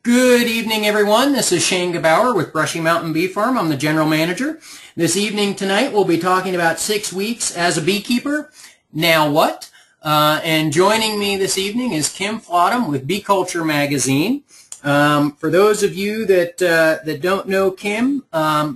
Good evening, everyone. This is Shane Gebauer with Brushy Mountain Bee Farm. I'm the general manager. This evening tonight we'll be talking about 6 weeks as a beekeeper. Now what? And joining me this evening is Kim Flottam with Bee Culture Magazine. For those of you that don't know Kim,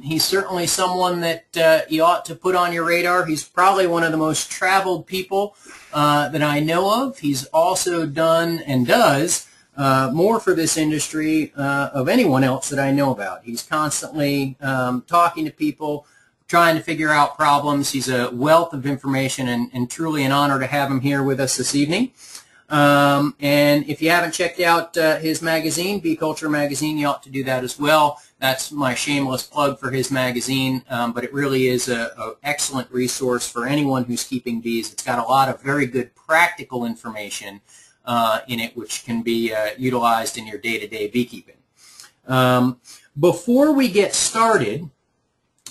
he's certainly someone that you ought to put on your radar. He's probably one of the most traveled people that I know of. He's also done and does more for this industry of anyone else that I know about. He's constantly talking to people, trying to figure out problems. He's a wealth of information, and truly an honor to have him here with us this evening. And if you haven't checked out his magazine, Bee Culture Magazine, you ought to do that as well. That's my shameless plug for his magazine, but it really is an excellent resource for anyone who's keeping bees. It's got a lot of very good practical information in it, which can be utilized in your day-to-day beekeeping. Before we get started,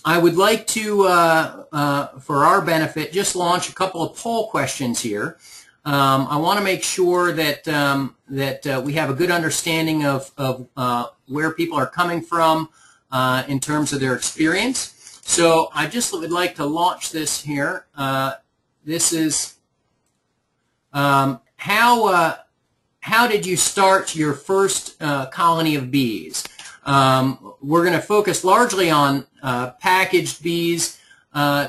I would like to, for our benefit, just launch a couple of poll questions here. I want to make sure that we have a good understanding of where people are coming from in terms of their experience. So I just would like to launch this here. This is how did you start your first colony of bees? We're going to focus largely on packaged bees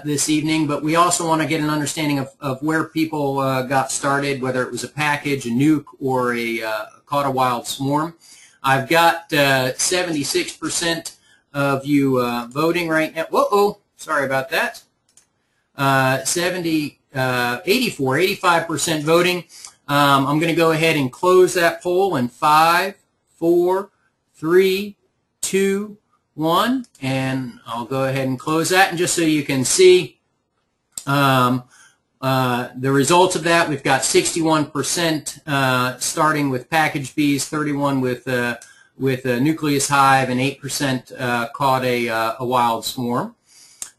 this evening, but we also want to get an understanding of where people got started, whether it was a package, a nuke, or caught a wild swarm. I've got 76% of you voting right now. Whoa, sorry about that. 85% voting. I'm going to go ahead and close that poll in 5, 4, 3, 2, 1, and I'll go ahead and close that. And just so you can see the results of that, we've got 61% starting with packaged bees, 31 with a nucleus hive, and 8% caught a wild swarm.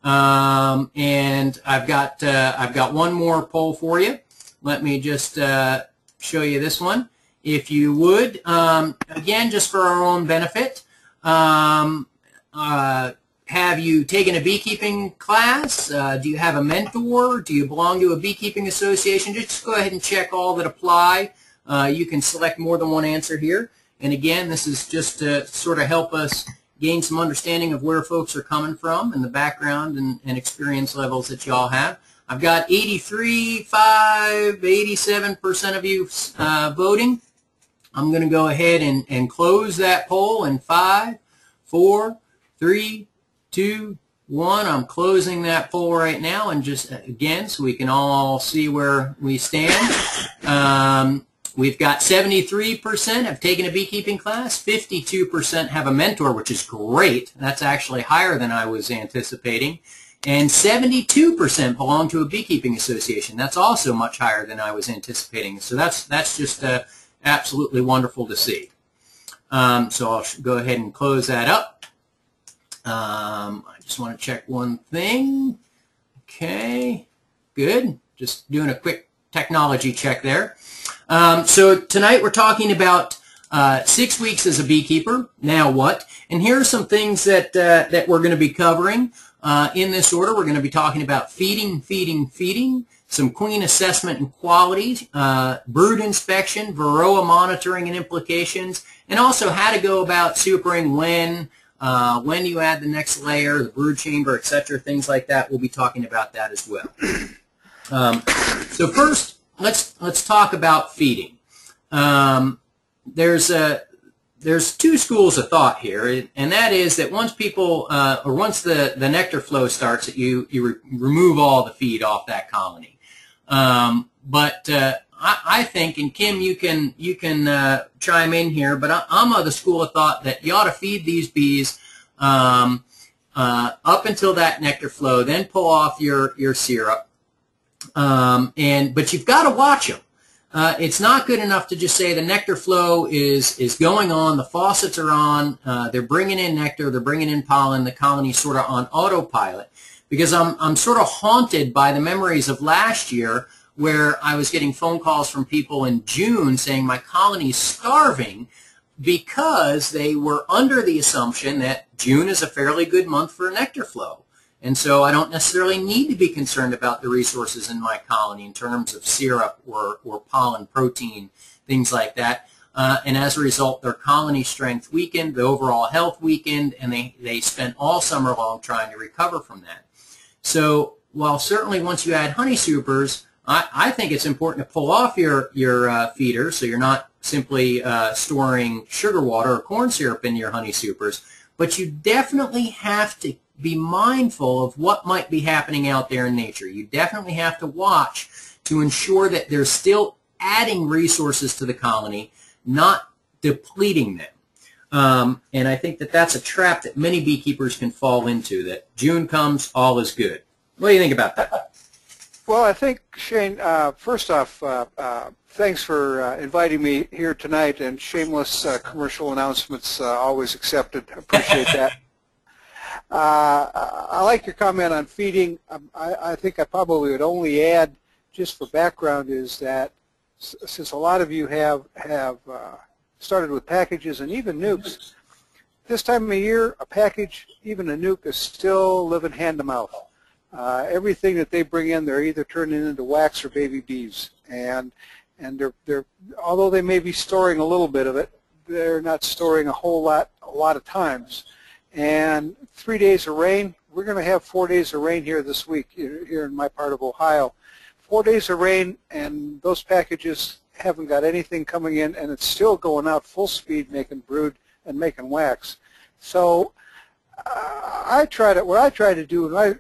And I've got one more poll for you. Let me just show you this one. If you would, again, just for our own benefit, have you taken a beekeeping class? Do you have a mentor? Do you belong to a beekeeping association? Just go ahead and check all that apply. You can select more than one answer here. And again, this is just to sort of help us gain some understanding of where folks are coming from and the background and experience levels that you all have. I've got 87% of you voting. I'm going to go ahead and close that poll in 5, 4, 3, 2, 1. I'm closing that poll right now, and just again, so we can all see where we stand. We've got 73% have taken a beekeeping class, 52% have a mentor, which is great. That's actually higher than I was anticipating. And 72% belong to a beekeeping association. That's also much higher than I was anticipating. So that's just absolutely wonderful to see. So I'll go ahead and close that up. I just want to check one thing. Okay, good. Just doing a quick technology check there. So tonight we're talking about 6 weeks as a beekeeper. Now what? And here are some things that we're going to be covering. In this order, we're going to be talking about feeding, some queen assessment and quality, brood inspection, varroa monitoring and implications, and also how to go about supering when you add the next layer, the brood chamber, etc., things like that. We'll be talking about that as well. So first, let's talk about feeding. There's two schools of thought here, and that is that once people, or once the nectar flow starts, that you remove all the feed off that colony. But I think, and Kim, you can chime in here, but I'm of the school of thought that you ought to feed these bees up until that nectar flow, then pull off your syrup, but you've got to watch them. It's not good enough to just say the nectar flow is going on, the faucets are on, they're bringing in nectar, they're bringing in pollen, the colony's sort of on autopilot. Because I'm sort of haunted by the memories of last year where I was getting phone calls from people in June saying my colony's starving because they were under the assumption that June is a fairly good month for nectar flow. And so I don't necessarily need to be concerned about the resources in my colony in terms of syrup or pollen, protein, things like that. And as a result, their colony strength weakened, the overall health weakened, and they spent all summer long trying to recover from that. So while certainly once you add honey supers, I think it's important to pull off your feeder so you're not simply storing sugar water or corn syrup in your honey supers, but you definitely have to be mindful of what might be happening out there in nature. You definitely have to watch to ensure that they're still adding resources to the colony, not depleting them. And I think that that's a trap that many beekeepers can fall into, that June comes, all is good. What do you think about that? Well, I think, Shane, first off, thanks for inviting me here tonight, and shameless commercial announcements always accepted. Appreciate that. I like your comment on feeding. I think I probably would only add, just for background, is that since a lot of you have started with packages and even nukes, this time of year, a package, even a nuke, is still living hand to mouth. Everything that they bring in, they're either turning into wax or baby bees, and they're although they may be storing a little bit of it, they're not storing a lot of times. And 3 days of rain, we're going to have 4 days of rain here this week here in my part of Ohio. 4 days of rain, and those packages haven't got anything coming in, and it's still going out full speed making brood and making wax. So what I try to do, and I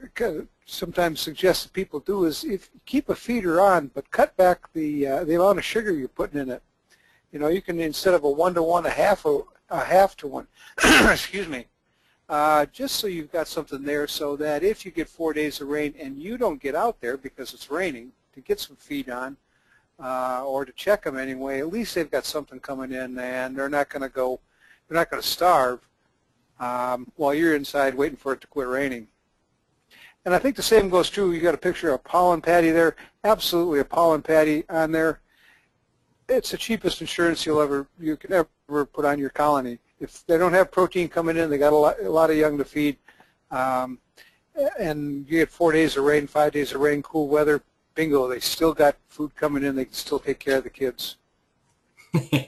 sometimes suggest that people do, is keep a feeder on, but cut back the amount of sugar you're putting in it. You know, you can, instead of a 1-to-1, a half to one. Excuse me. Just so you've got something there, so that if you get 4 days of rain and you don't get out there because it's raining to get some feed on, or to check them anyway, at least they've got something coming in, and they're not going to starve while you're inside waiting for it to quit raining. And I think the same goes true. You got a picture of a pollen patty there. Absolutely, a pollen patty on there. It's the cheapest insurance you can ever put on your colony. If they don't have protein coming in, they got a lot of young to feed, and you get 4 days of rain, 5 days of rain, cool weather, bingo, they still got food coming in. They can still take care of the kids.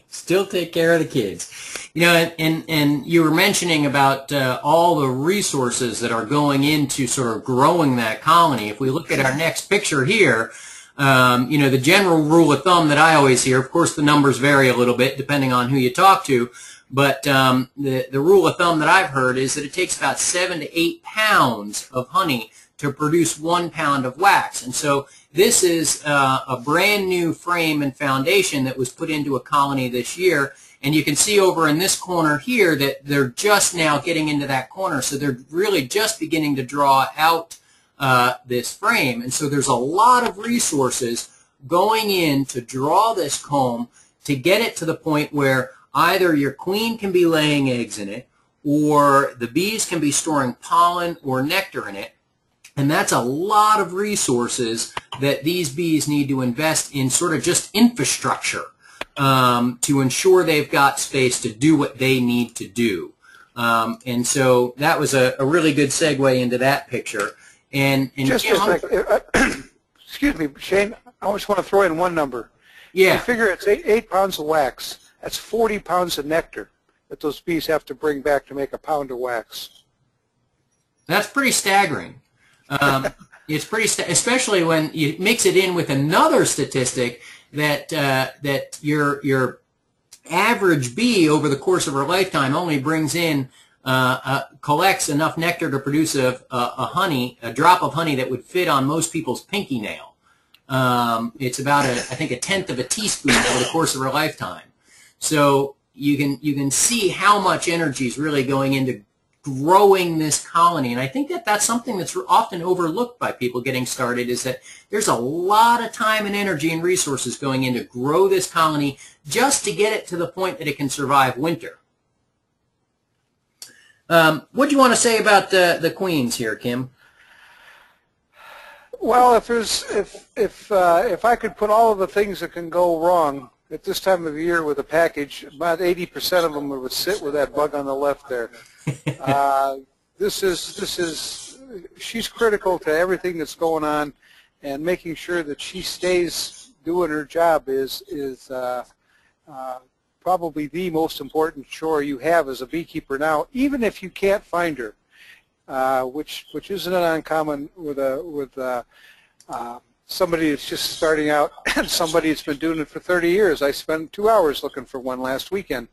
Still take care of the kids. You know, and you were mentioning about all the resources that are going into sort of growing that colony. If we look at our next picture here, you know, the general rule of thumb that I always hear, of course the numbers vary a little bit depending on who you talk to, but the rule of thumb that I've heard is that it takes about 7 to 8 pounds of honey to produce 1 pound of wax. And so this is a brand new frame and foundation that was put into a colony this year. And you can see over in this corner here that they're just now getting into that corner. So they're really just beginning to draw out this frame. And so there's a lot of resources going in to draw this comb to get it to the point where either your queen can be laying eggs in it, or the bees can be storing pollen or nectar in it. And that's a lot of resources that these bees need to invest in, sort of just infrastructure, to ensure they've got space to do what they need to do. And so that was a really good segue into that picture. And just a second. Excuse me, Shane, I just want to throw in one number. Yeah. You figure it's 8 pounds of wax. That's 40 pounds of nectar that those bees have to bring back to make a pound of wax. That's pretty staggering. It's pretty, especially when you mix it in with another statistic that that your average bee over the course of her lifetime only brings in collects enough nectar to produce a drop of honey that would fit on most people's pinky nail. It's about I think 1/10 of a teaspoon over the course of her lifetime. So you can see how much energy is really going into growing this colony. And I think that that's something that's often overlooked by people getting started, is that there's a lot of time and energy and resources going in to grow this colony just to get it to the point that it can survive winter. What do you want to say about the queens here, Kim? Well, if I could put all of the things that can go wrong at this time of year with a package, about 80% of them would sit with that bug on the left there. She's critical to everything that's going on, and making sure that she stays doing her job is probably the most important chore you have as a beekeeper now, even if you can't find her, which isn't uncommon with somebody that's just starting out and somebody that's been doing it for 30 years. I spent 2 hours looking for one last weekend.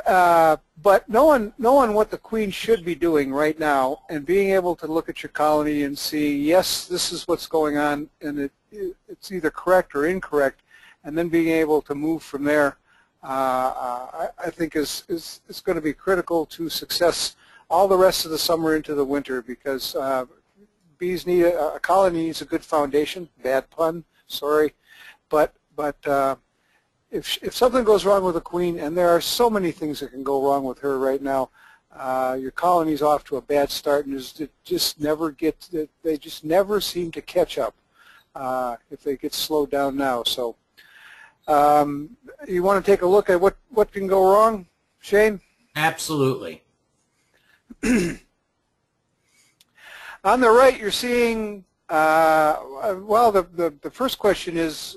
But knowing what the queen should be doing right now and being able to look at your colony and see, yes, this is what's going on, and it's either correct or incorrect, and then being able to move from there, I think is going to be critical to success all the rest of the summer into the winter, because bees need a colony needs a good foundation. Bad pun, sorry, but if something goes wrong with a queen, and there are so many things that can go wrong with her right now, your colony's off to a bad start, and they just never seem to catch up if they get slowed down now. So you want to take a look at what can go wrong, Shane? Absolutely. On the right, you're seeing, well, the first question is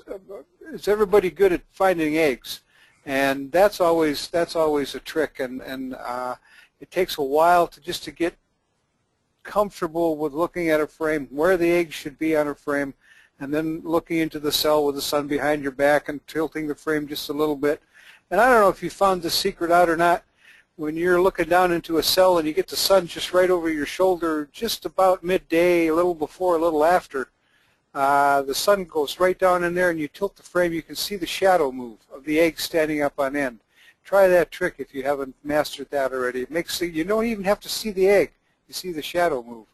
everybody good at finding eggs? And that's always a trick, and it takes a while to get comfortable with looking at a frame, where the eggs should be on a frame, and then looking into the cell with the sun behind your back and tilting the frame just a little bit. And I don't know if you found this secret out or not. When you're looking down into a cell and you get the sun just right over your shoulder, just about midday, a little before, a little after, the sun goes right down in there, and you tilt the frame, you can see the shadow move of the egg standing up on end. Try that trick if you haven't mastered that already. It makes you don't even have to see the egg. You see the shadow move,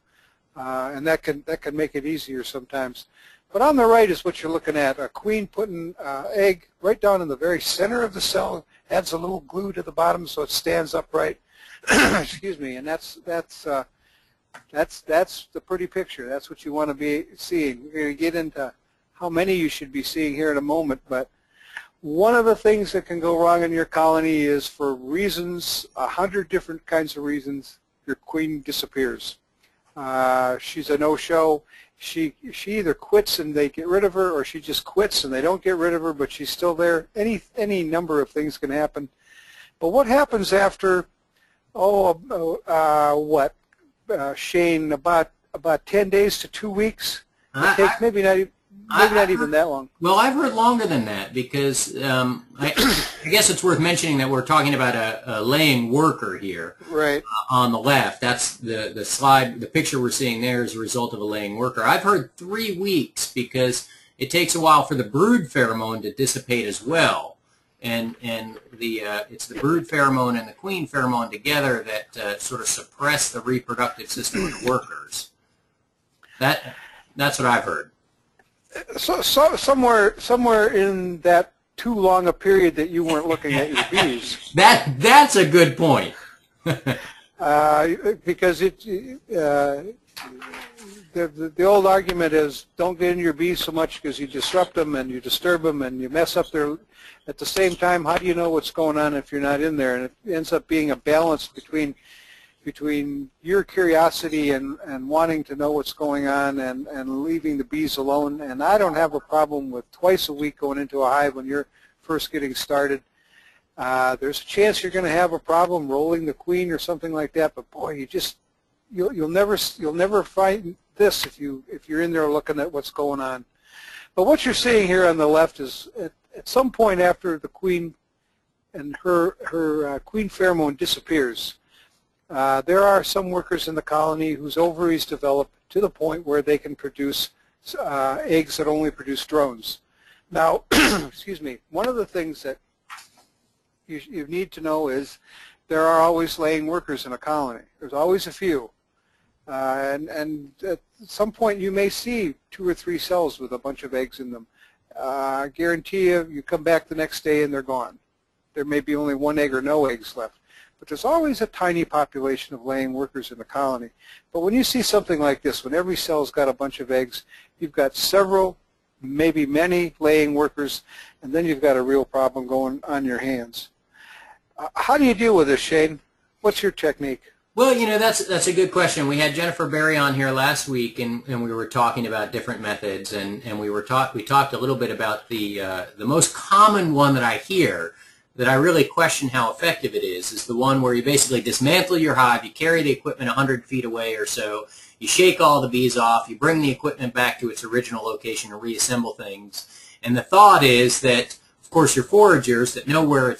and that can make it easier sometimes. But on the right is what you're looking at, a queen putting egg right down in the very center of the cell, adds a little glue to the bottom so it stands upright. Excuse me, and that's the pretty picture. That's what you want to be seeing. We're going to get into how many you should be seeing here in a moment, but one of the things that can go wrong in your colony is, for reasons, 100 different kinds of reasons, your queen disappears. She's a no-show. She either quits and they get rid of her, or she just quits and they don't get rid of her, but she's still there. Any number of things can happen. But what happens after, Shane, about 10 days to 2 weeks? It takes maybe not even that long. Well, I've heard longer than that, because I guess it's worth mentioning that we're talking about a laying worker here. Right. On the left. That's the slide. The picture we're seeing there is a result of a laying worker. I've heard 3 weeks, because it takes a while for the brood pheromone to dissipate as well. And it's the brood pheromone and the queen pheromone together that sort of suppress the reproductive system of the workers. That's what I've heard. So somewhere in that too long a period that you weren't looking at your bees. That's a good point. Because the old argument is, don't get in your bees so much, because you disrupt them and you disturb them and you mess up their. At the same time, how do you know what's going on if you're not in there? And it ends up being a balance between your curiosity and wanting to know what's going on, and leaving the bees alone. And I don't have a problem with twice a week going into a hive when you're first getting started. There's a chance you're going to have a problem rolling the queen or something like that, but boy, you'll never find this if you're in there looking at what's going on. But what you're seeing here on the left is, at some point after the queen and her queen pheromone disappears, there are some workers in the colony whose ovaries develop to the point where they can produce eggs that only produce drones. Now, excuse me, one of the things that you need to know is there are always laying workers in a colony. There's always a few. And at some point you may see 2 or 3 cells with a bunch of eggs in them. I guarantee you come back the next day and they're gone. There may be only 1 egg or no eggs left. But there's always a tiny population of laying workers in the colony. But when you see something like this, when every cell's got a bunch of eggs, you've got several maybe many laying workers, and then you've got a real problem going on your hands. How do you deal with this, Shane? What's your technique? Well, that's a good question. We had Jennifer Berry on here last week, and we were talking about different methods, and we talked a little bit about the most common one that I hear that I really question how effective it is the one where you basically dismantle your hive, you carry the equipment 100 feet away or so, you shake all the bees off, you bring the equipment back to its original location and reassemble things. And the thought is that, of course, your foragers that know where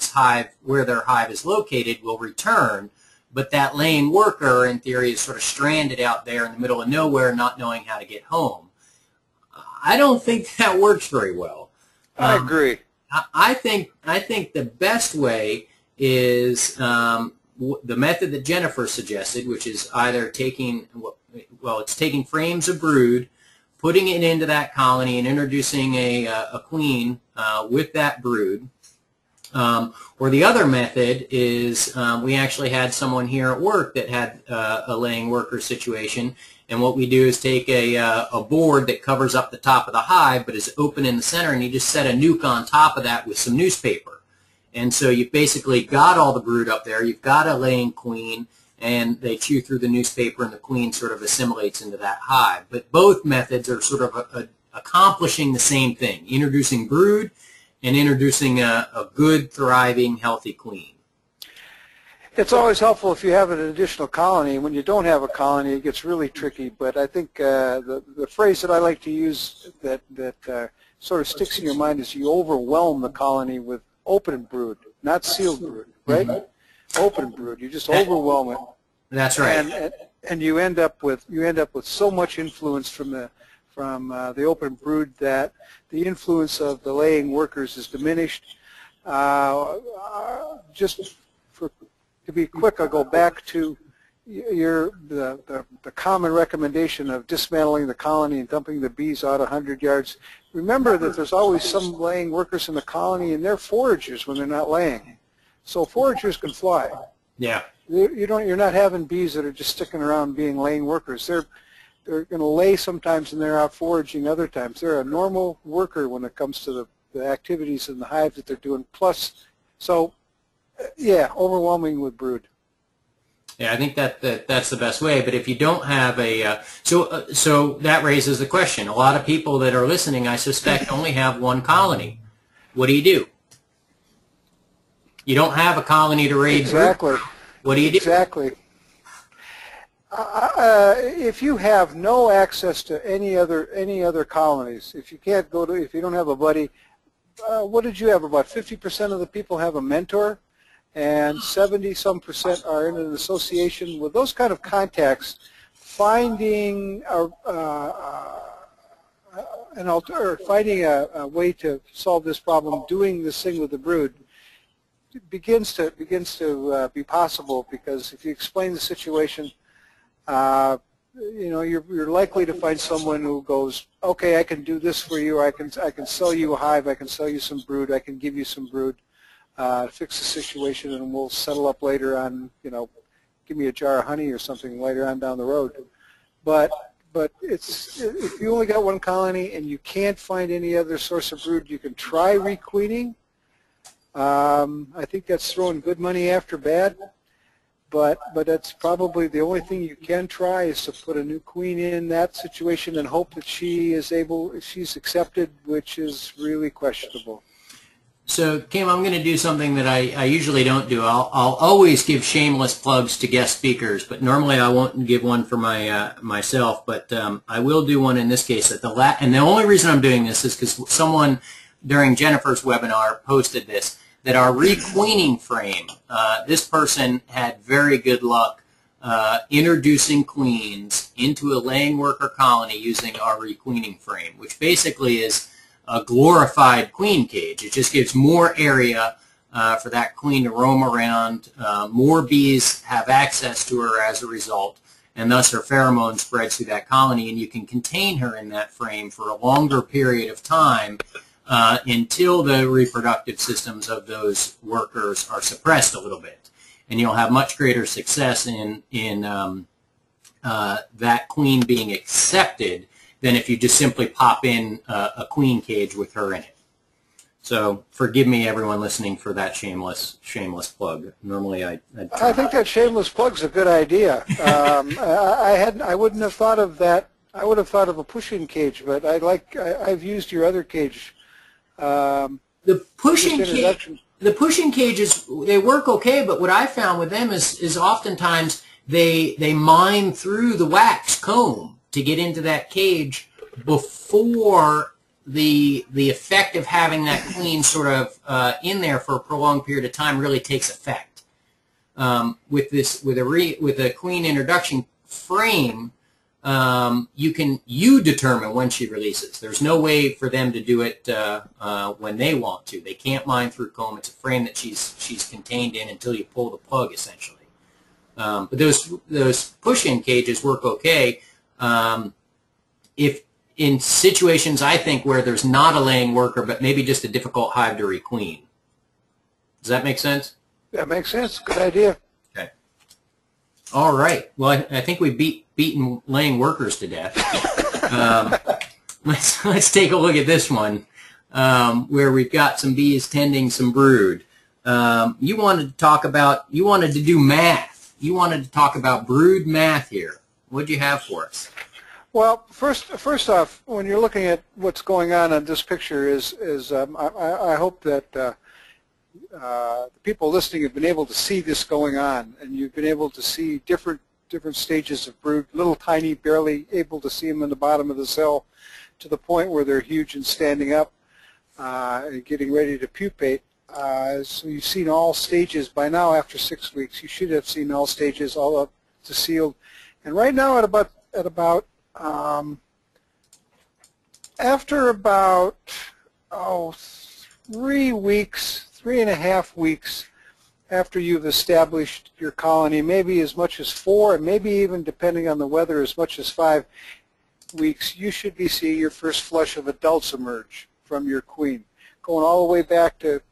their hive is located will return, but that laying worker, in theory, is sort of stranded out there in the middle of nowhere, not knowing how to get home. I don't think that works very well. I agree. I think the best way is the method that Jennifer suggested, which is either taking frames of brood, putting it into that colony, and introducing a queen with that brood. Or the other method is we actually had someone here at work that had a laying worker situation, and what we do is take a board that covers up the top of the hive but is open in the center, and you just set a nuke on top of that with some newspaper. And so you've basically got all the brood up there, you've got a laying queen, and they chew through the newspaper and the queen sort of assimilates into that hive. But both methods are sort of accomplishing the same thing, introducing brood and introducing a good, thriving, healthy queen. It's always helpful if you have an additional colony. When you don't have a colony, it gets really tricky. But I think the phrase that I like to use that sort of sticks in your mind is you overwhelm the colony with open brood, not sealed brood, right? Mm-hmm. Open brood. You just overwhelm it. That's right. And you end up with so much influence from the open brood that the influence of the laying workers is diminished. To be quick, I'll go back to the common recommendation of dismantling the colony and dumping the bees out 100 yards. Remember that there's always some laying workers in the colony, and they're foragers when they're not laying. So foragers can fly. Yeah. You're not having bees that are just sticking around being laying workers. They're going to lay sometimes, and they're out foraging other times. They're a normal worker when it comes to the activities in the hive that they're doing. Plus, so yeah, overwhelming with brood. Yeah, I think that's the best way. But if you don't have so that raises the question. A lot of people that are listening, I suspect, only have one colony. What do? You don't have a colony to raise exactly. Brood. What do you do? Exactly. If you have no access to any other colonies, if you don't have a buddy, what did you have? About 50% of the people have a mentor, and 70-some% are in an association. With those kind of contacts, finding a way to solve this problem, doing this thing with the brood, begins to be possible, because if you explain the situation, you're likely to find someone who goes, okay, I can do this for you, or I can sell you a hive, I can sell you some brood, I can give you some brood, fix the situation, and we'll settle up later on, give me a jar of honey or something later on down the road. But if you only got one colony and you can't find any other source of brood, you can try requeening. I think that's throwing good money after bad. But that's probably the only thing you can try, is to put a new queen in that situation and hope that she's accepted, which is really questionable. So, Kim, I'm going to do something that I usually don't do. I'll always give shameless plugs to guest speakers, but normally I won't give one for myself. But I will do one in this case. And the only reason I'm doing this is because someone during Jennifer's webinar posted this, that our requeening frame, this person had very good luck introducing queens into a laying worker colony using our requeening frame, which basically is a glorified queen cage. It just gives more area for that queen to roam around. More bees have access to her as a result, and thus her pheromone spreads through that colony, and you can contain her in that frame for a longer period of time until the reproductive systems of those workers are suppressed a little bit. And you'll have much greater success in that queen being accepted than if you just simply pop in a queen cage with her in it. So forgive me, everyone listening, for that shameless plug. Normally, I think that shameless plug's a good idea. I wouldn't have thought of that. I would have thought of a pushing cage, but I've used your other cage. The pushing cages, they work okay, but what I found with them is oftentimes they mine through the wax comb to get into that cage before the effect of having that queen sort of in there for a prolonged period of time really takes effect. With a queen introduction frame, you determine when she releases. There's no way for them to do it when they want to. They can't mine through comb. It's a frame that she's contained in until you pull the plug, essentially. But those push-in cages work okay. If in situations, I think, where there's not a laying worker, but maybe just a difficult hive to requeen. Does that make sense? That makes sense. Good idea. Okay. All right. Well, I think we've beaten laying workers to death. Let's take a look at this one, where we've got some bees tending some brood. You wanted to do math. You wanted to talk about brood math here. What do you have for us? Well, first off, when you're looking at what's going on this picture, I hope that the people listening have been able to see this going on, and you've been able to see different stages of brood, little tiny, barely able to see them in the bottom of the cell, to the point where they're huge and standing up and getting ready to pupate. So you've seen all stages by now. After 6 weeks, you should have seen all stages, all up to sealed. And right now, after about 3 weeks, 3.5 weeks after you've established your colony, maybe as much as 4, and maybe even, depending on the weather, as much as 5 weeks, you should be seeing your first flush of adults emerge from your queen. Going all the way back to,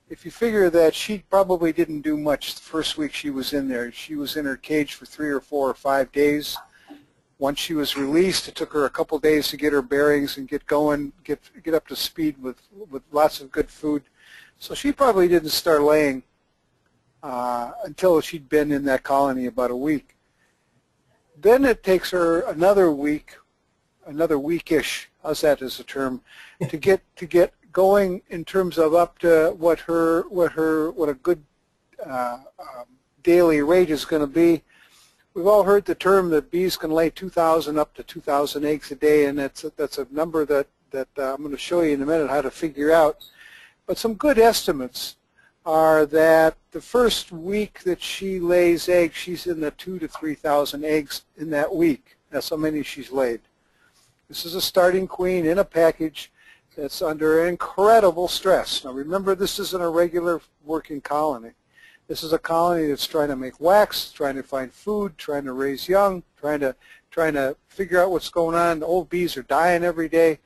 if you figure that she probably didn't do much the first week she was in there. She was in her cage for 3 or 4 or 5 days. Once she was released, it took her a couple days to get her bearings and get going, get up to speed with lots of good food. So she probably didn't start laying until she'd been in that colony about a week. Then it takes her another week, another weekish, how's that as a term, to get going in terms of up to what a good daily rate is going to be. We've all heard the term that bees can lay 2,000 up to 2,000 eggs a day, and that's a number that I'm going to show you in a minute how to figure out. But some good estimates are that the first week that she lays eggs, she's in the 2,000 to 3,000 eggs in that week. That's how many she's laid. This is a starting queen in a package that's under incredible stress. Now remember, this isn't a regular working colony. This is a colony that's trying to make wax, trying to find food, trying to raise young, trying to figure out what's going on. The old bees are dying every day.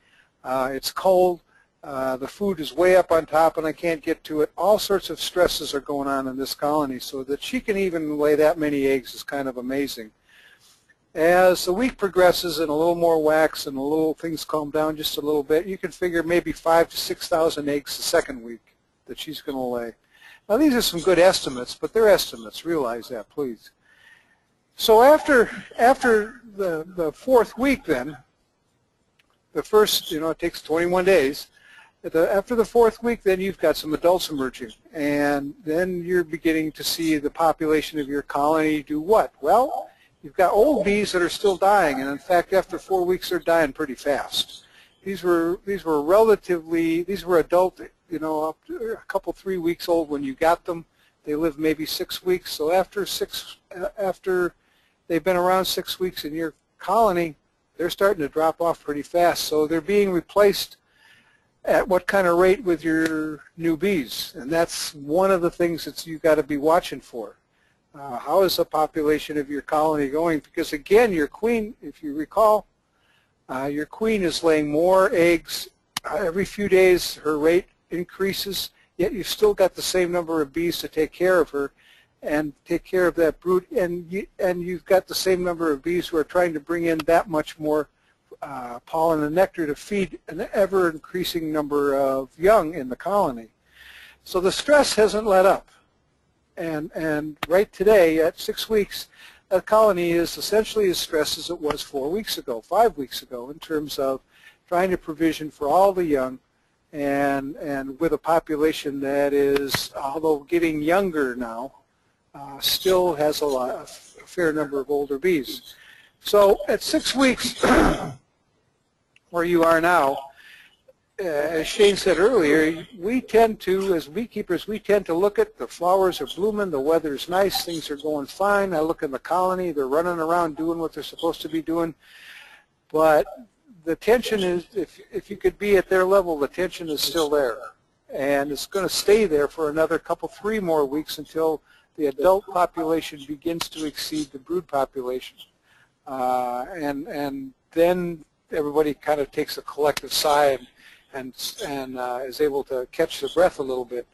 It's cold. The food is way up on top, and I can't get to it. All sorts of stresses are going on in this colony, so that she can even lay that many eggs is kind of amazing. As the week progresses and a little more wax and a little things calm down just a little bit, you can figure maybe 5,000 to 6,000 eggs the second week that she's going to lay. Now these are some good estimates, but they're estimates. Realize that, please. So after the 4th week, then the first, it takes 21 days. After the 4th week, then you've got some adults emerging, and then you're beginning to see the population of your colony do what? Well, you've got old bees that are still dying, and in fact, after 4 weeks, they're dying pretty fast. These were adult, up to a couple, 3 weeks old when you got them. They live maybe 6 weeks. So after they've been around 6 weeks in your colony, they're starting to drop off pretty fast. So they're being replaced at what kind of rate with your new bees? And that's one of the things that you've got to be watching for. How is the population of your colony going? Because again, your queen, if you recall, your queen is laying more eggs every few days. Her rate increases, yet you've still got the same number of bees to take care of her and take care of that brood, and you've got the same number of bees who are trying to bring in that much more pollen and nectar to feed an ever-increasing number of young in the colony. So the stress hasn't let up. And right today, at 6 weeks, the colony is essentially as stressed as it was 4 weeks ago, 5 weeks ago, in terms of trying to provision for all the young, and with a population that is, although getting younger now, still has a fair number of older bees. So at 6 weeks, where you are now, as Shane said earlier, we tend to, as beekeepers, we tend to look at the flowers are blooming, the weather's nice, things are going fine. I look in the colony, they're running around doing what they're supposed to be doing. But the tension is, if you could be at their level, the tension is still there. And it's going to stay there for another couple, 3 more weeks until the adult population begins to exceed the brood population. And then everybody kind of takes a collective sigh and is able to catch their breath a little bit.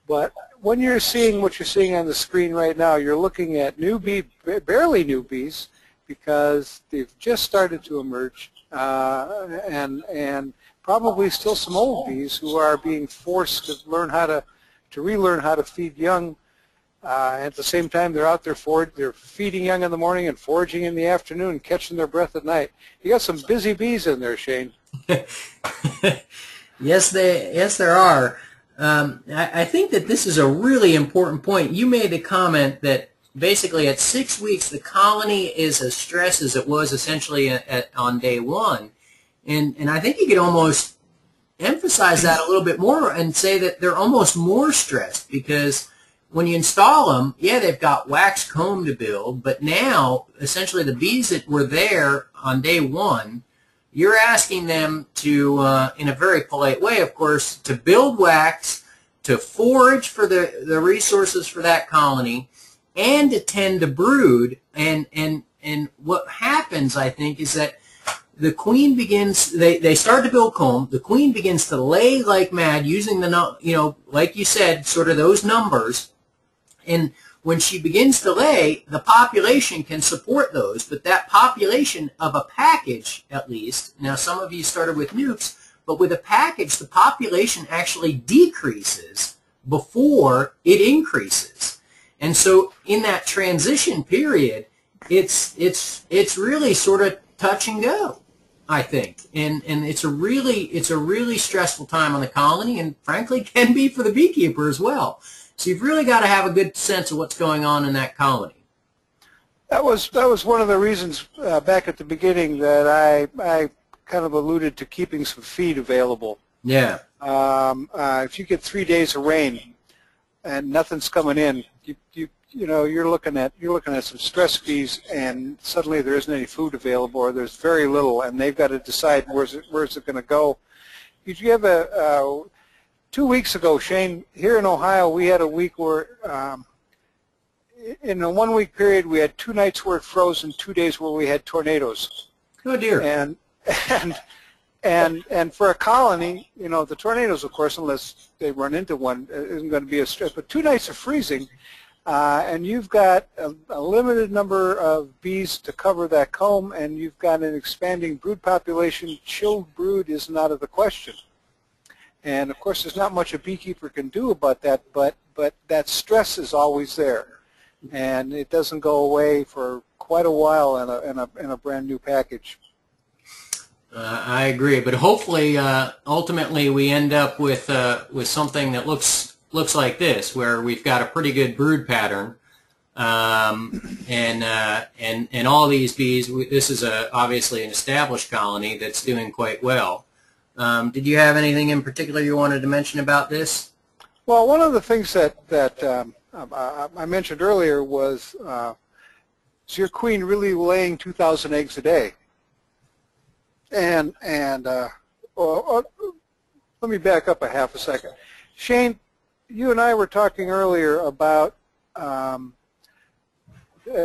But when you're seeing what you're seeing on the screen right now, you're looking at new bee, barely new bees, because they've just started to emerge, and probably still some old bees who are being forced to learn how to relearn how to feed young. At the same time, they're out there they're feeding young in the morning and foraging in the afternoon and catching their breath at night. You got some busy bees in there, Shane. Yes, there are. I think that this is a really important point. You made the comment that basically at 6 weeks the colony is as stressed as it was essentially on day 1, and I think you could almost emphasize that a little bit more and say that they're almost more stressed, because when you install them, yeah, they've got wax comb to build, but now essentially the bees that were there on day 1, you're asking them to, in a very polite way, of course, to build wax, to forage for the resources for that colony, and to tend to brood. And what happens, I think, is that the queen begins, they start to build comb, the queen begins to lay like mad using the, like you said, sort of those numbers. And when she begins to lay, the population can support those, but that population of a package, at least, now some of you started with nukes, but with a package, the population actually decreases before it increases. And so in that transition period, it's really sort of touch and go, I think. And it's a really stressful time on the colony, and frankly can be for the beekeeper as well. So you've really got to have a good sense of what's going on in that colony. That was one of the reasons back at the beginning that I kind of alluded to keeping some feed available. Yeah. If you get 3 days of rain and nothing's coming in, you're looking at some stress bees, and suddenly there isn't any food available, or there's very little, and they've got to decide where's it going to go. You have 2 weeks ago, Shane, here in Ohio, we had a week where, in a 1 week period, we had 2 nights where it froze and 2 days where we had tornadoes. Oh dear. And for a colony, the tornadoes, of course, unless they run into one, isn't going to be a stress. But 2 nights of freezing, and you've got a limited number of bees to cover that comb, and you've got an expanding brood population. Chilled brood isn't out of the question. And of course, there's not much a beekeeper can do about that, but that stress is always there, and it doesn't go away for quite a while in a brand new package. I agree, but hopefully, ultimately, we end up with something that looks like this, where we've got a pretty good brood pattern, and all these bees. This is obviously an established colony that's doing quite well. Did you have anything in particular you wanted to mention about this? Well, one of the things that I mentioned earlier was, is your queen really laying 2,000 eggs a day? And let me back up a half a second. Shane, you and I were talking earlier about at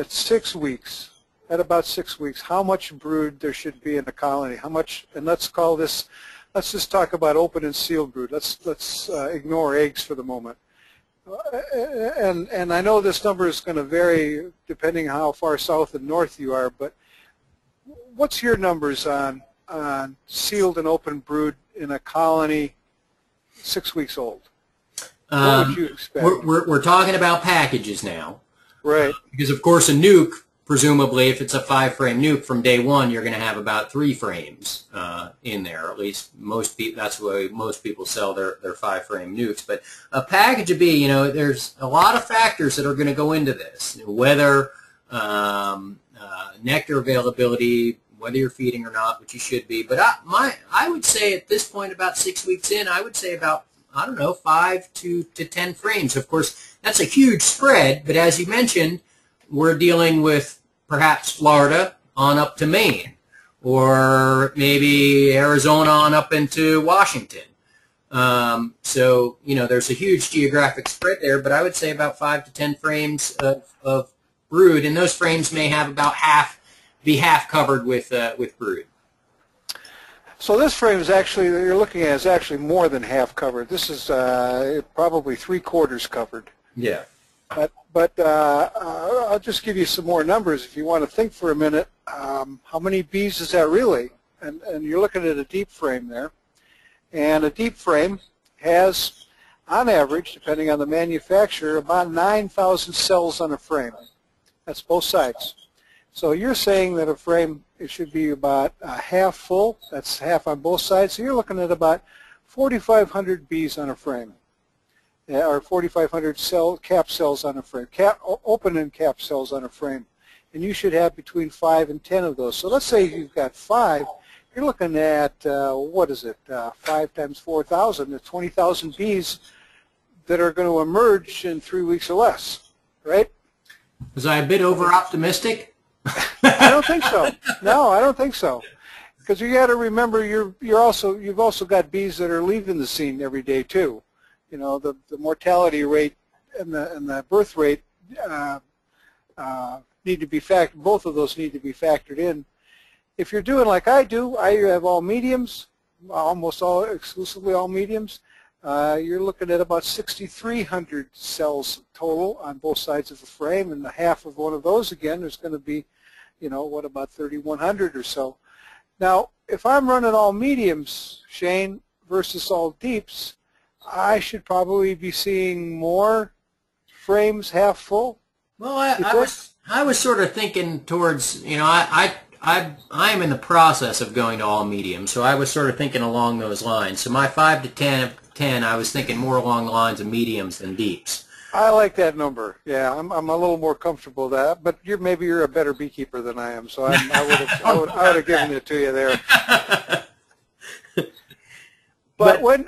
6 weeks. At about 6 weeks, how much brood there should be in a colony? How much? And let's just talk about open and sealed brood. Let's ignore eggs for the moment. And I know this number is going to vary depending how far south and north you are, but what's your numbers on sealed and open brood in a colony 6 weeks old? What would you expect? We're talking about packages now. Right. Because, of course, a nuke, presumably, if it's a 5-frame nuke, from day one, you're going to have about 3 frames in there. At least most people, that's the way most people sell their 5-frame nukes. But a package of bee, there's a lot of factors that are going to go into this. Weather, nectar availability, whether you're feeding or not, which you should be. But I would say at this point, about 6 weeks in, I would say about, I don't know, 5 to 10 frames. Of course, that's a huge spread, but as you mentioned, we're dealing with perhaps Florida on up to Maine, or maybe Arizona on up into Washington. So, there's a huge geographic spread there, but I would say about 5 to 10 frames of brood, and those frames may have about be half covered with brood. So this frame is actually, that you're looking at, is actually more than half covered. This is probably 3/4 covered. Yeah. But I'll just give you some more numbers if you want to think for a minute. How many bees is that really? And you're looking at a deep frame there. And a deep frame has, on average, depending on the manufacturer, about 9,000 cells on a frame. That's both sides. So you're saying that a frame, it should be about half full. That's half on both sides. So you're looking at about 4,500 bees on a frame, or 4,500 cap cells on a frame, open and cap cells on a frame. And you should have between 5 and 10 of those. So let's say you've got 5. You're looking at, what is it, 5 times 4,000, that's 20,000 bees that are going to emerge in 3 weeks or less, right? Was I a bit over-optimistic? I don't think so. No, I don't think so. Because you got to remember, you've also got bees that are leaving the scene every day too. The mortality rate and the birth rate need to be factored. Both of those need to be factored in. If you're doing like I do, I have all mediums, almost all, exclusively all mediums. You're looking at about 6,300 cells total on both sides of the frame, and the half of one of those again is going to be, what, about 3,100 or so. Now, if I'm running all mediums, Shane, versus all deeps, I should probably be seeing more frames half full. Well, I was sort of thinking towards, I'm in the process of going to all mediums, so I was sort of thinking along those lines. So my 5 to 10, I was thinking more along the lines of mediums than deeps. I like that number. Yeah, I'm a little more comfortable with that. But maybe you're a better beekeeper than I am, so I would have given it to you there. But when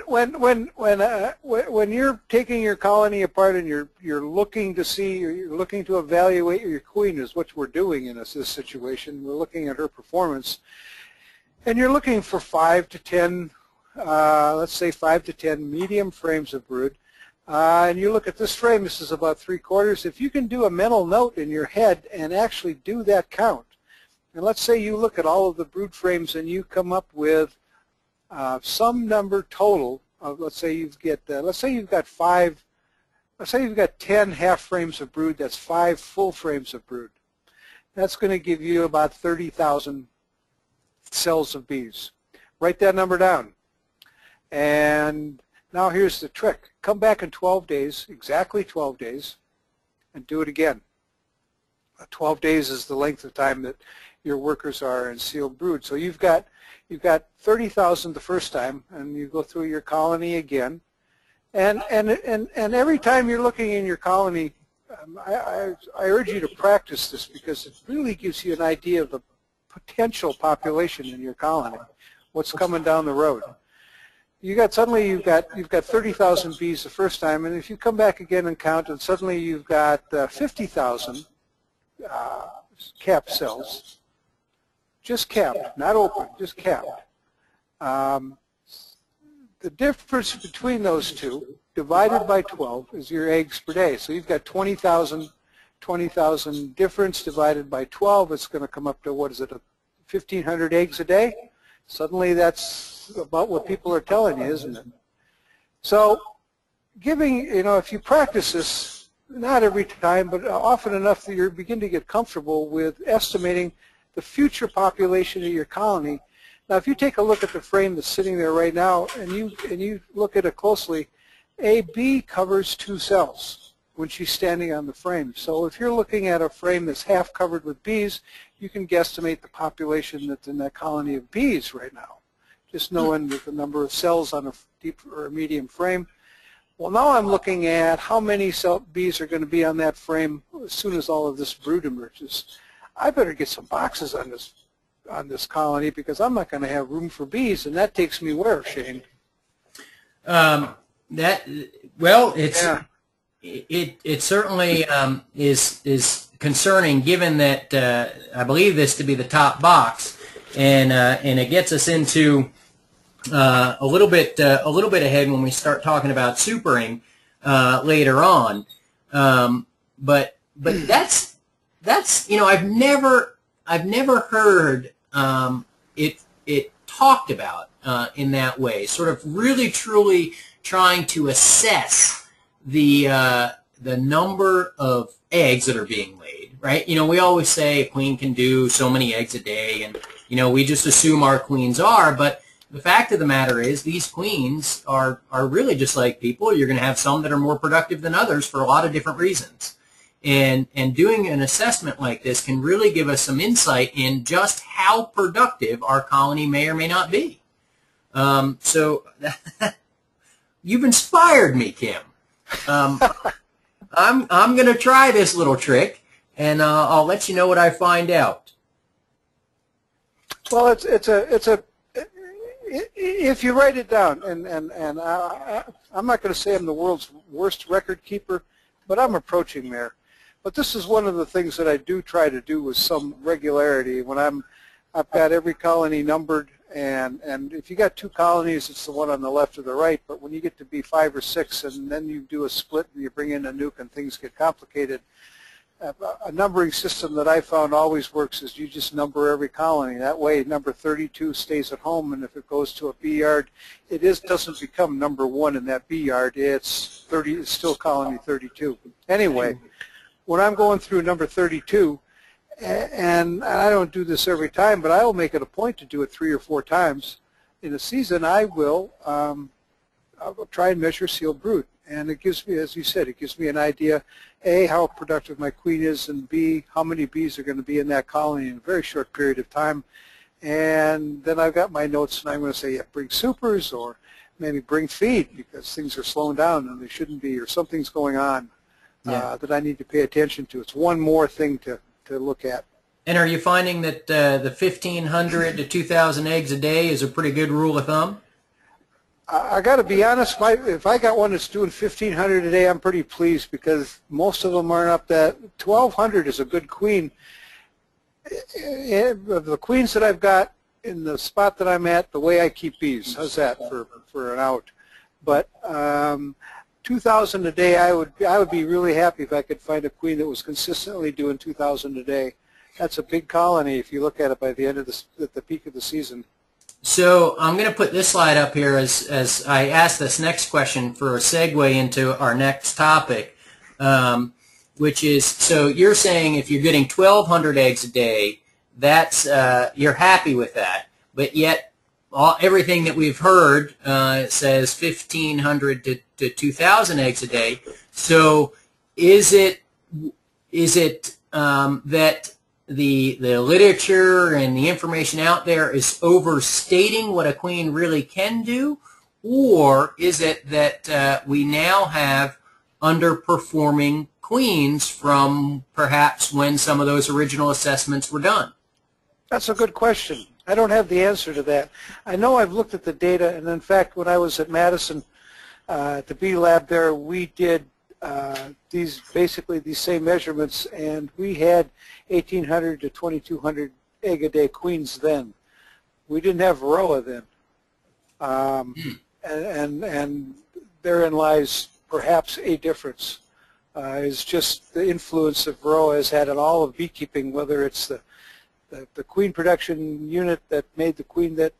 you're taking your colony apart and you're looking to evaluate your queen, is what we're doing in this situation. We're looking at her performance, and you're looking for 5 to 10, let's say 5 to 10 medium frames of brood. And you look at this frame. This is about 3/4. If you can do a mental note in your head and actually do that count, and let's say you look at all of the brood frames and you come up with some number total of, let's say you've got 5, let's say you've got 10 half frames of brood. That's 5 full frames of brood. That's going to give you about 30,000 cells of bees. Write that number down. And now here's the trick. Come back in 12 days, exactly 12 days, and do it again. 12 days is the length of time that your workers are in sealed brood. So you've got 30,000 the first time, and you go through your colony again. And every time you're looking in your colony, I urge you to practice this, because it really gives you an idea of the potential population in your colony, what's coming down the road. Suddenly you've got 30,000 bees the first time, and if you come back again and count, and suddenly you've got 50,000 capped cells, just capped, not open, just capped. The difference between those two, divided by 12, is your eggs per day. So you've got 20,000 difference divided by 12. It's going to come up to, what is it, 1,500 eggs a day? Suddenly that's about what people are telling you, isn't it? So if you practice this, not every time, but often enough that you begin to get comfortable with estimating the future population of your colony. Now, if you take a look at the frame that's sitting there right now, and you look at it closely, a bee covers 2 cells when she's standing on the frame. So if you're looking at a frame that's half covered with bees, you can guesstimate the population that's in that colony of bees right now, just knowing that the number of cells on a deep or a medium frame. Well, now I'm looking at how many bees are going to be on that frame as soon as all of this brood emerges. I better get some boxes on this colony, because I'm not going to have room for bees, and that takes me where, Shane? It certainly is concerning, given that I believe this to be the top box, and it gets us into a little bit ahead when we start talking about supering later on. But that's I've never heard it talked about in that way, sort of really truly trying to assess the number of eggs that are being laid, right? We always say a queen can do so many eggs a day, and we just assume our queens are, but the fact of the matter is these queens are really just like people. You're going to have some that are more productive than others for a lot of different reasons. And doing an assessment like this can really give us some insight in just how productive our colony may or may not be. So you've inspired me, Kim. I'm going to try this little trick, and I'll let you know what I find out. Well, if you write it down, and I'm not going to say I'm the world's worst record keeper, but I'm approaching there. But this is one of the things that I do try to do with some regularity. When I've got every colony numbered, and if you got 2 colonies, it's the one on the left or the right. But when you get to be 5 or 6, and then you do a split and you bring in a nuke and things get complicated, a numbering system that I found always works is you just number every colony. That way, number 32 stays at home, and if it goes to a bee yard, it doesn't become number 1 in that bee yard. It's still colony 32. Anyway, when I'm going through number 32, and I don't do this every time, but I will make it a point to do it 3 or 4 times in a season, I will try and measure sealed brood. And it gives me, as you said, it gives me an idea, A, how productive my queen is, and B, how many bees are going to be in that colony in a very short period of time. And then I've got my notes, and I'm going to say, yeah, bring supers, or maybe bring feed, because things are slowing down and they shouldn't be, or something's going on that I need to pay attention to. It's one more thing to look at. And are you finding that the 1,500 to 2,000 eggs a day is a pretty good rule of thumb? I got to be honest, if I got one that's doing 1,500 a day, I'm pretty pleased, because most of them aren't up that. 1,200 is a good queen. The queens that I've got in the spot that I'm at, the way I keep bees, how's that for an out? But 2,000 a day, I would be really happy if I could find a queen that was consistently doing 2,000 a day. That's a big colony if you look at it by the end of at the peak of the season. So I'm going to put this slide up here as I ask this next question for a segue into our next topic, which is, so you're saying if you're getting 1,200 eggs a day, that's you're happy with that, but yet everything that we've heard says 1,500 to 2,000 eggs a day. So is it that the literature and the information out there is overstating what a queen really can do, or is it that we now have underperforming queens from perhaps when some of those original assessments were done? That's a good question. I don't have the answer to that. I know I've looked at the data, and in fact, when I was at Madison at the bee lab there, we did basically these same measurements, and we had 1,800 to 2,200 egg a day queens then. We didn't have varroa then, and therein lies perhaps a difference. Is just the influence that varroa has had on all of beekeeping, whether it's the queen production unit that made the queen that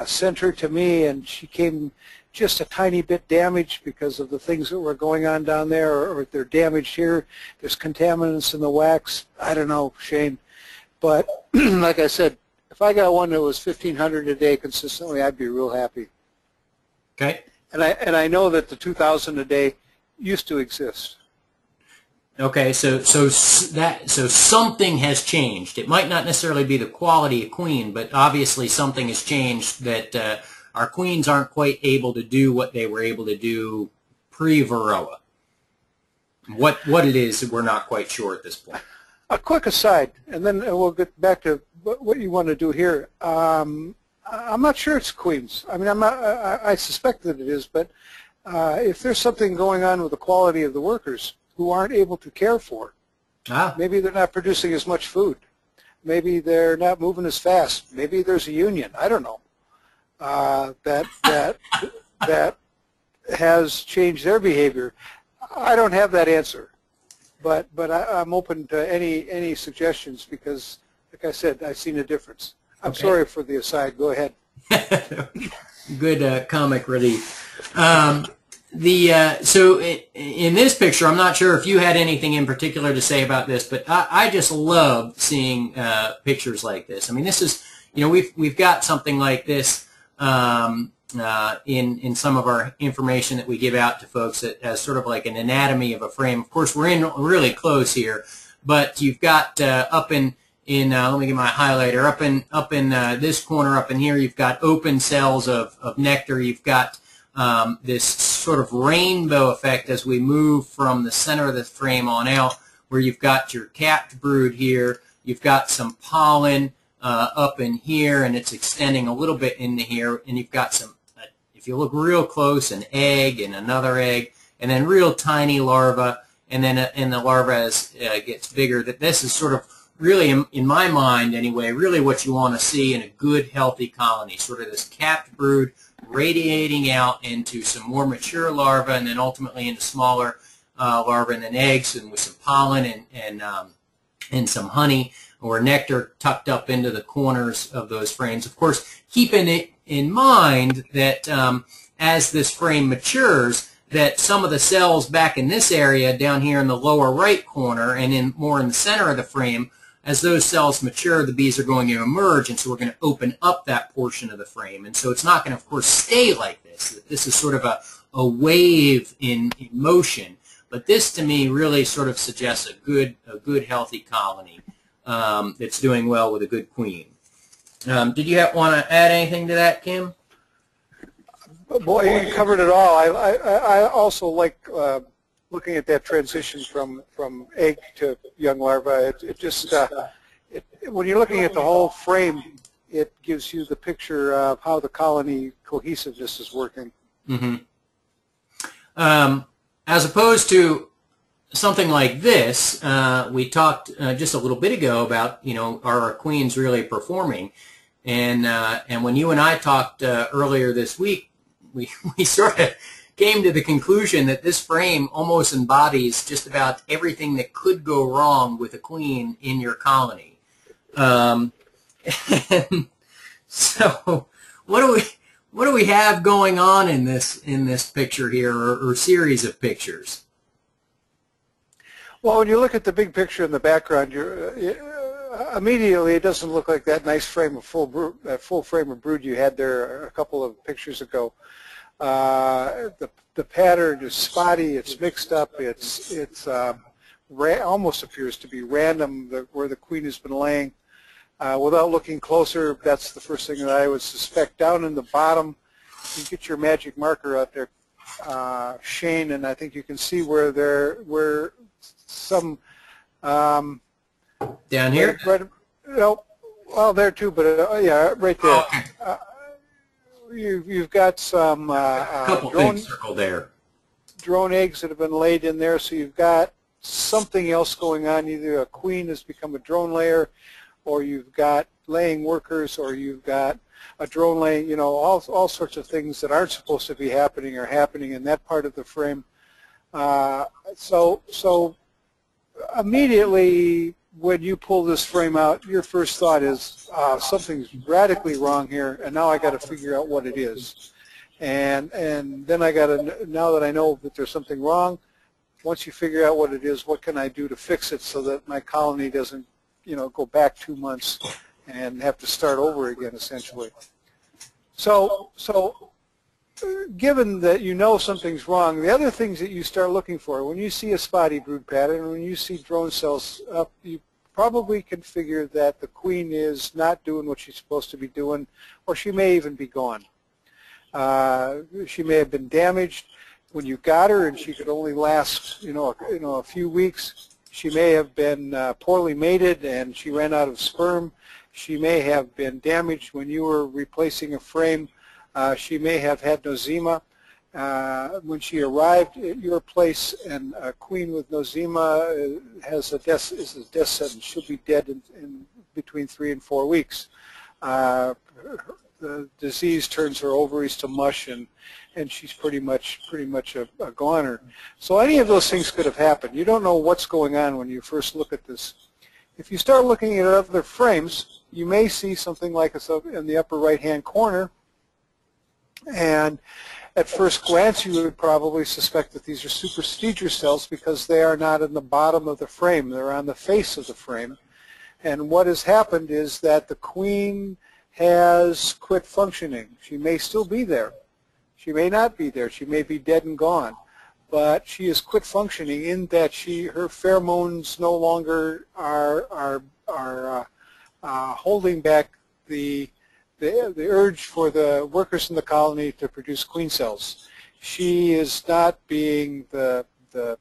sent her to me, and she came just a tiny bit damaged because of the things that were going on down there, or they're damaged here. There's contaminants in the wax. I don't know, Shane. But like I said, If I got one that was 1,500 a day consistently, I'd be real happy. Okay. And I know that the 2,000 a day used to exist. Okay, so something has changed. It might not necessarily be the quality of queen, but obviously something has changed that our queens aren't quite able to do what they were able to do pre-Varroa. What it is, we're not quite sure at this point. A quick aside, and then we'll get back to what you want to do here. I'm not sure it's queens. I mean, I suspect that it is, but if there's something going on with the quality of the workers who aren't able to care for, maybe they're not producing as much food. Maybe they're not moving as fast. Maybe there's a union. I don't know. That has changed their behavior. I don't have that answer, but I'm open to any suggestions because, like I said, I've seen a difference. I'm sorry for the aside. Go ahead. Good comic relief. So in this picture, I'm not sure if you had anything in particular to say about this, but I just love seeing pictures like this. I mean, this is, we've got something like this in some of our information that we give out to folks as sort of like an anatomy of a frame. Of course, we're in really close here, but you've got up in let me get my highlighter, up in this corner up in here, you've got open cells of nectar. You've got this sort of rainbow effect as we move from the center of the frame on out, where you've got your capped brood here, you've got some pollen up in here, and it's extending a little bit into here, and you've got some, if you look real close, an egg and another egg, and then real tiny larva, and then and the larva as gets bigger. That this is sort of really, in my mind anyway, really what you want to see in a good, healthy colony, sort of this capped brood radiating out into some more mature larvae and then ultimately into smaller larvae and then eggs, and with some pollen and some honey or nectar tucked up into the corners of those frames. Of course, keeping it in mind that as this frame matures, that some of the cells back in this area down here in the lower right corner and more in the center of the frame, as those cells mature, the bees are going to emerge, and so we're going to open up that portion of the frame. And so it's not going to, of course, stay like this. This is sort of a wave in motion. But this, to me, really sort of suggests a good healthy colony that's doing well with a good queen. Did you want to add anything to that, Kim? Boy, you covered it all. I also like looking at that transition from egg to young larva. It just when you're looking at the whole frame, it gives you the picture of how the colony cohesiveness is working. Mm-hmm. As opposed to something like this, we talked just a little bit ago about, are our queens really performing? And when you and I talked earlier this week, we sort of came to the conclusion that this frame almost embodies just about everything that could go wrong with a queen in your colony. And so what do we have going on in this picture here, or series of pictures? Well, when you look at the big picture in the background, immediately it doesn't look like that nice frame of full frame of brood you had there a couple of pictures ago. The pattern is spotty. It's mixed up. It's almost appears to be random where the queen has been laying. Without looking closer, that's the first thing that I would suspect. Down in the bottom, you get your magic marker out there, Shane, and I think you can see where some down here. Well, there too, but yeah, right there. Oh, okay. You've got some couple things circled there. Drone eggs that have been laid in there, so you've got something else going on. Either a queen has become a drone layer, or you've got laying workers, or you've got a drone laying, all sorts of things that aren't supposed to be happening are happening in that part of the frame. So immediately when you pull this frame out, your first thought is something's radically wrong here, and now I got to figure out what it is. And then I got to, now that I know that there's something wrong, once you figure out what it is, what can I do to fix it so that my colony doesn't, go back 2 months and have to start over again essentially. So given that you know something's wrong, the other things that you start looking for, when you see a spotty brood pattern, when you see drone cells up, you probably can figure that the queen is not doing what she's supposed to be doing, or she may even be gone. She may have been damaged when you got her, and she could only last, a few weeks. She may have been poorly mated, and she ran out of sperm. She may have been damaged when you were replacing a frame. She may have had nosema when she arrived at your place, and a queen with nosema is a death sentence. She'll be dead in between 3 and 4 weeks. The disease turns her ovaries to mush, and she's pretty much a goner. So any of those things could have happened. You don't know what's going on when you first look at this. If you start looking at other frames, you may see something like in the upper right-hand corner. And at first glance, you would probably suspect that these are supersedure cells because they are not in the bottom of the frame. They're on the face of the frame. And what has happened is that the queen has quit functioning. She may still be there. She may not be there. She may be dead and gone. But she has quit functioning in that her pheromones no longer are holding back the urge for the workers in the colony to produce queen cells. She is not being the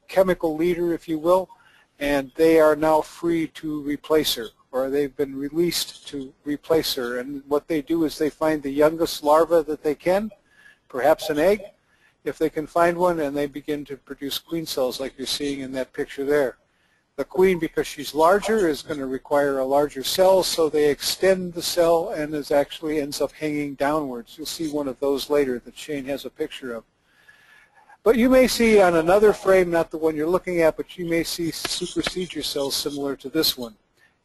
chemical leader, if you will, and they are now free to replace her, or they've been released to replace her. And what they do is they find the youngest larva that they can, perhaps an egg, if they can find one, and they begin to produce queen cells like you're seeing in that picture there. The queen, because she's larger, is going to require a larger cell, so they extend the cell and actually ends up hanging downwards. You'll see one of those later that Shane has a picture of. But you may see on another frame, not the one you're looking at, but you may see supersedure cells similar to this one.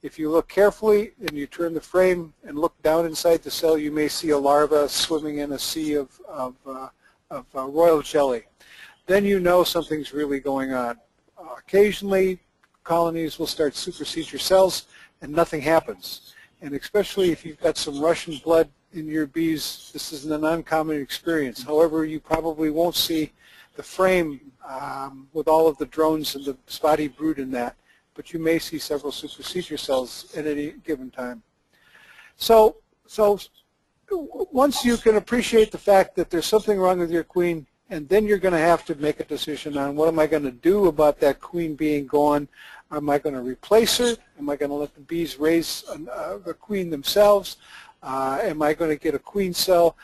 If you look carefully and you turn the frame and look down inside the cell, you may see a larva swimming in a sea of royal jelly. Then you know something's really going on. Occasionally, colonies will start supersedure cells and nothing happens. And especially if you've got some Russian blood in your bees, this isn't an uncommon experience. However, you probably won't see the frame with all of the drones and the spotty brood in that, but you may see several supersedure cells at any given time. So once you can appreciate the fact that there's something wrong with your queen, and then you're going to have to make a decision on what am I going to do about that queen being gone. Am I going to replace her? Am I going to let the bees raise the queen themselves? Am I going to get a queen cell?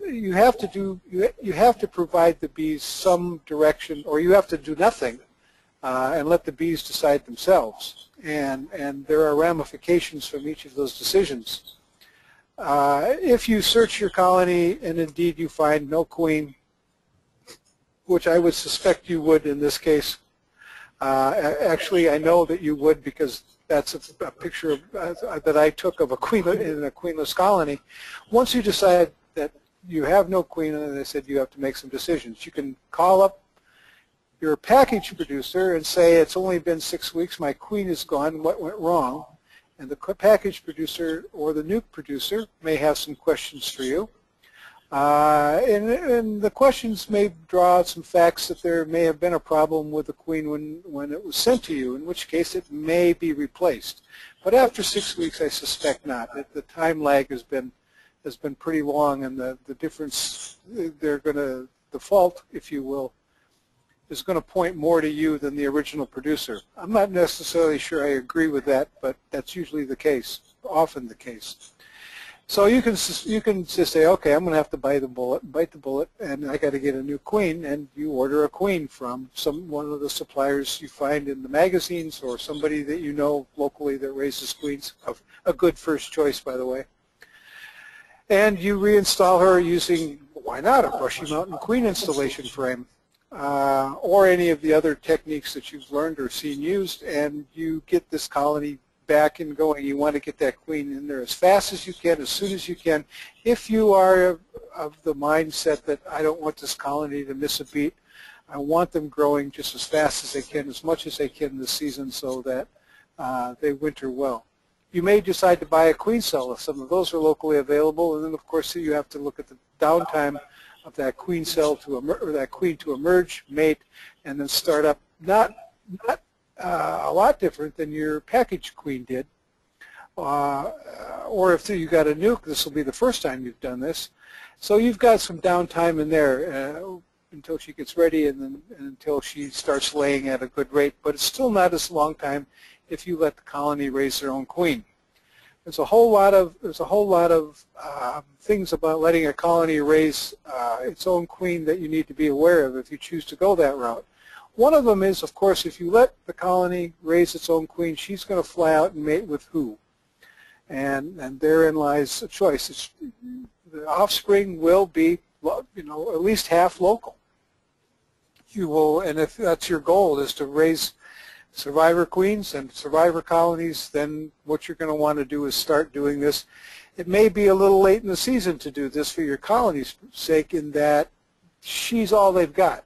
You have to provide the bees some direction, or you have to do nothing and let the bees decide themselves. And there are ramifications from each of those decisions. If you search your colony and indeed you find no queen, which I would suspect you would in this case. Actually, I know that you would because that's a picture that I took of a queen in a queenless colony. Once you decide that you have no queen, and I said you have to make some decisions. You can call up your package producer and say, it's only been 6 weeks, my queen is gone, what went wrong? And the package producer or the nuke producer may have some questions for you. And the questions may draw out some facts that there may have been a problem with the queen when it was sent to you, in which case it may be replaced. But after 6 weeks, I suspect not. The time lag has been pretty long, and the difference, the fault, if you will, is going to point more to you than the original producer. I'm not necessarily sure I agree with that, but that's usually the case, often the case. So you can just say, okay, I'm going to have to bite the bullet, and I got to get a new queen, and you order a queen from one of the suppliers you find in the magazines, or somebody that you know locally that raises queens, a good first choice, by the way. And you reinstall her using, why not, a Brushy Mountain queen installation frame, or any of the other techniques that you've learned or seen used, and you get this colony back and going. You want to get that queen in there as fast as you can, as soon as you can. If you are of the mindset that I don't want this colony to miss a beat, I want them growing just as fast as they can, as much as they can this season, so that they winter well. You may decide to buy a queen cell if some of those are locally available, and then of course you have to look at the downtime of that queen cell to or that queen to emerge, mate, and then start up. Not a lot different than your packaged queen did. Or if you got a nuke, this will be the first time you've done this. So you've got some downtime in there until she gets ready and until she starts laying at a good rate. But it's still not as long time if you let the colony raise their own queen. There's a whole lot of things about letting a colony raise its own queen that you need to be aware of if you choose to go that route. One of them is, of course, if you let the colony raise its own queen, she's going to fly out and mate with who? And therein lies a choice. The offspring will be, at least half local. You will, and if that's your goal, is to raise survivor queens and survivor colonies, then what you're going to want to do is start doing this. It may be a little late in the season to do this for your colony's sake, in that she's all they've got.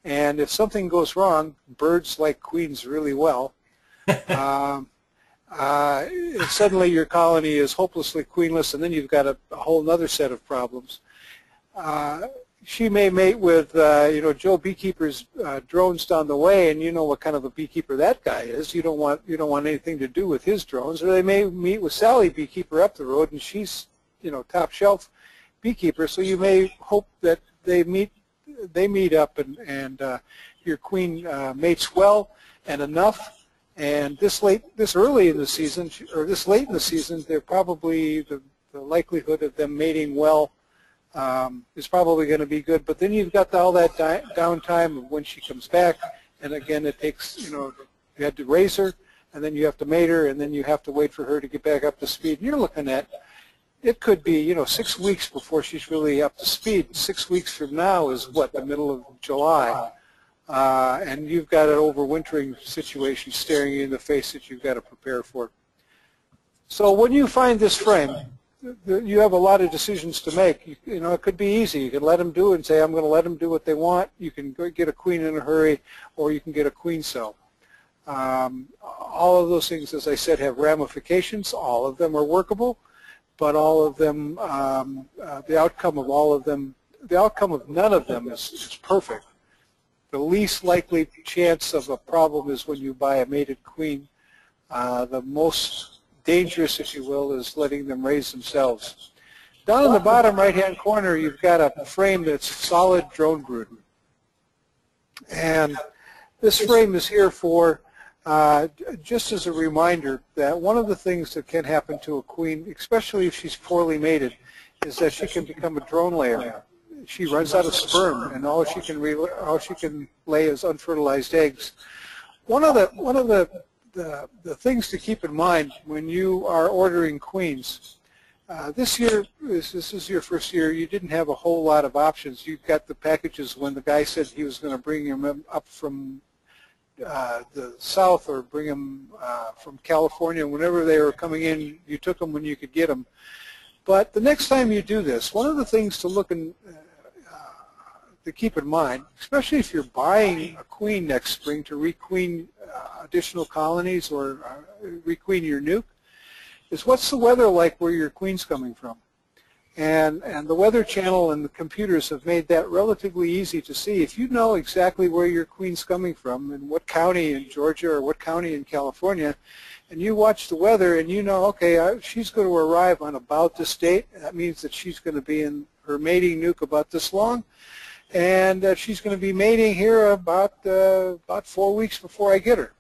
And if something goes wrong, birds like queens really well. Suddenly your colony is hopelessly queenless, and then you've got a whole other set of problems. She may mate with, Joe Beekeeper's drones down the way, and you know what kind of a beekeeper that guy is. You don't want anything to do with his drones. Or they may meet with Sally Beekeeper up the road, and she's, top shelf beekeeper. So you may hope that they meet up, and your queen mates well and enough. And this early in the season, or this late in the season, they're probably the likelihood of them mating well is probably going to be good. But then you've got all that downtime of when she comes back, and again, it takes, you had to raise her, and then you have to mate her, and then you have to wait for her to get back up to speed. And you're looking at, it could be, 6 weeks before she's really up to speed. 6 weeks from now is what, the middle of July. And you've got an overwintering situation staring you in the face that you've got to prepare for. So when you find this frame, you have a lot of decisions to make. It could be easy. You can let them do it and say, I'm going to let them do what they want. You can go get a queen in a hurry, or you can get a queen cell. All of those things, as I said, have ramifications. All of them are workable, but all of them, the outcome of all of them, the outcome of none of them is perfect. The least likely chance of a problem is when you buy a mated queen. The most dangerous, if you will, is letting them raise themselves. Down in the bottom right-hand corner, you've got a frame that's solid drone brood. And this frame is here for, just as a reminder, that one of the things that can happen to a queen, especially if she's poorly mated, is that she can become a drone layer. She runs out of sperm, and all she can lay is unfertilized eggs. One of the things to keep in mind when you are ordering queens, this year, this is your first year, you didn't have a whole lot of options. You've got the packages when the guy said he was going to bring them up from the south, or bring them from California. Whenever they were coming in, you took them when you could get them. But the next time you do this, one of the things to look to keep in mind, especially if you're buying a queen next spring to requeen additional colonies or requeen your nuke, is what's the weather like where your queen's coming from. And the Weather Channel and the computers have made that relatively easy to see. If you know exactly where your queen's coming from and what county in Georgia or what county in California, and you watch the weather and you know, okay, she's going to arrive on about this date, that means that she's going to be in her mating nuke about this long, and she's going to be mating here about 4 weeks before I get her.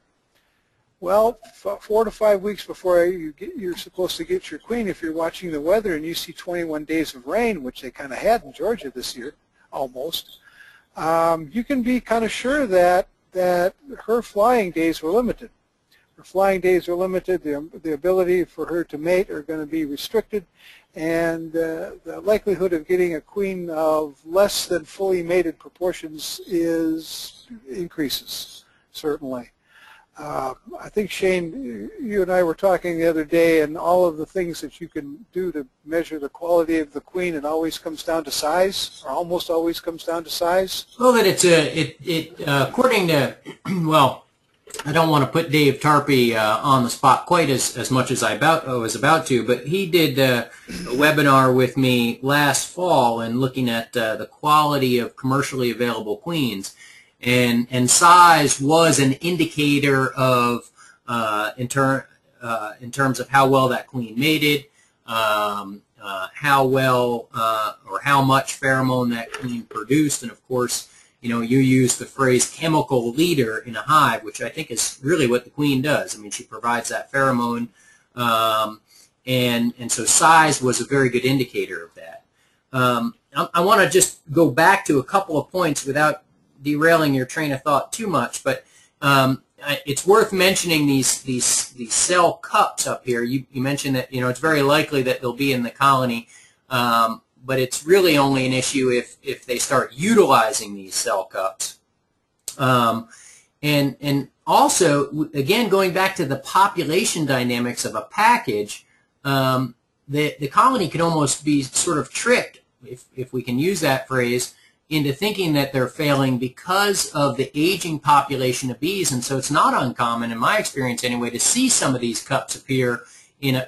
Well, 4 to 5 weeks before you're supposed to get your queen, if you're watching the weather and you see 21 days of rain, which they kind of had in Georgia this year, almost, you can be kind of sure that her flying days were limited. Her flying days are limited. The ability for her to mate are going to be restricted, and the likelihood of getting a queen of less than fully mated proportions increases, certainly. I think, Shane, you and I were talking the other day, and all of the things that you can do to measure the quality of the queen, it always comes down to size, or almost always comes down to size. Well, that according to, well, I don't want to put Dave Tarpey on the spot quite as much as I was about to, but he did a webinar with me last fall and looking at the quality of commercially available queens, and size was an indicator of in terms of how well that queen mated, how well or how much pheromone that queen produced, and of course, you know, you use the phrase chemical leader in a hive, which I think is really what the queen does. I mean, she provides that pheromone, and so size was a very good indicator of that. I want to just go back to a couple of points without derailing your train of thought too much, but it's worth mentioning these cell cups up here. You mentioned that, you know, it's very likely that they'll be in the colony. But it's really only an issue if they start utilizing these cell cups. And also, again, going back to the population dynamics of a package, the colony could almost be sort of tricked, if we can use that phrase, into thinking that they're failing because of the aging population of bees. And so it's not uncommon, in my experience anyway, to see some of these cups appear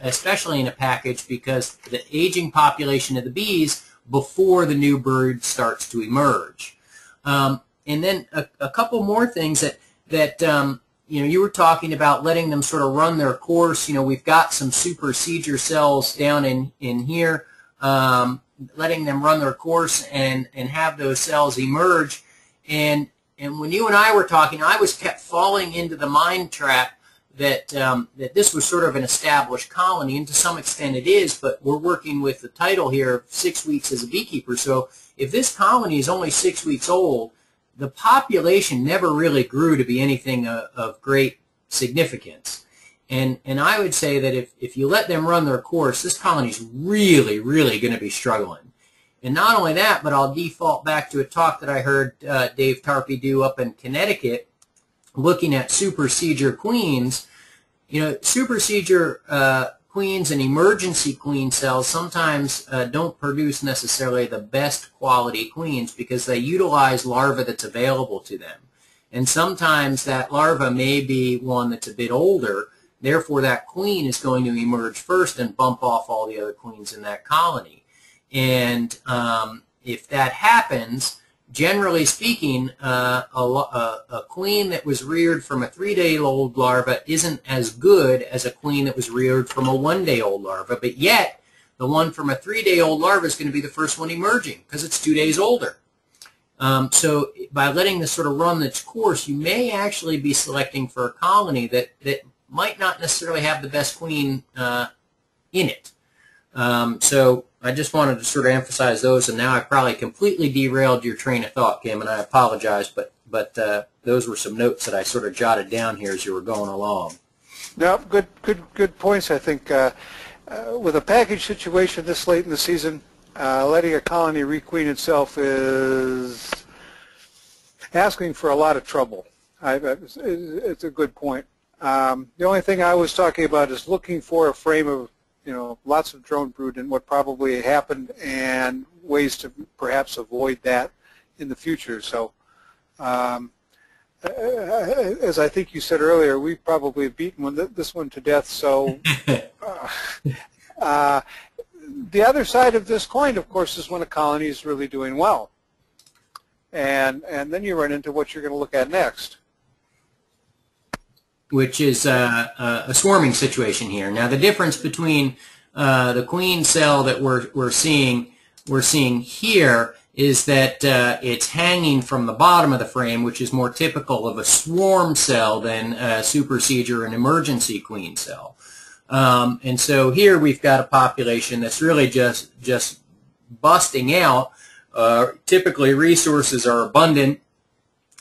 especially in a package, because the aging population of the bees before the new brood starts to emerge. And then a couple more things that you know, you were talking about letting them sort of run their course. You know, we've got some supersedure cells down in here, letting them run their course and have those cells emerge. And when you and I were talking, I was kept falling into the mind trap that this was sort of an established colony, and to some extent it is, but we're working with the title here of 6 weeks as a beekeeper. So if this colony is only 6 weeks old, the population never really grew to be anything of great significance. And I would say that if you let them run their course, this colony is really, really going to be struggling. And not only that, but I'll default back to a talk that I heard Dave Tarpey do up in Connecticut, looking at supersedure queens. You know, supersedure queens and emergency queen cells sometimes don't produce necessarily the best quality queens because they utilize larvae that's available to them. And sometimes that larva may be one that's a bit older, therefore that queen is going to emerge first and bump off all the other queens in that colony. And if that happens, generally speaking, a queen that was reared from a 3-day-old larva isn't as good as a queen that was reared from a 1-day-old larva, but yet the one from a 3-day-old larva is going to be the first one emerging because it's 2 days older. So by letting this sort of run its course, you may actually be selecting for a colony that might not necessarily have the best queen in it. So I just wanted to sort of emphasize those, and now I probably completely derailed your train of thought, Kim, and I apologize, but those were some notes that I sort of jotted down here as you were going along. No, good points. I think with a package situation this late in the season, letting a colony requeen itself is asking for a lot of trouble. It's a good point. The only thing I was talking about is looking for a frame of, you know, lots of drone brood and what probably happened and ways to perhaps avoid that in the future. So as I think you said earlier, we probably have beaten this one to death. So the other side of this coin, of course, is when a colony is really doing well. And then you run into what you're going to look at next, which is a swarming situation here. Now, the difference between the queen cell that we're seeing here is that it's hanging from the bottom of the frame, which is more typical of a swarm cell than a supersedure and emergency queen cell. And so here we've got a population that's really just busting out. Typically, resources are abundant,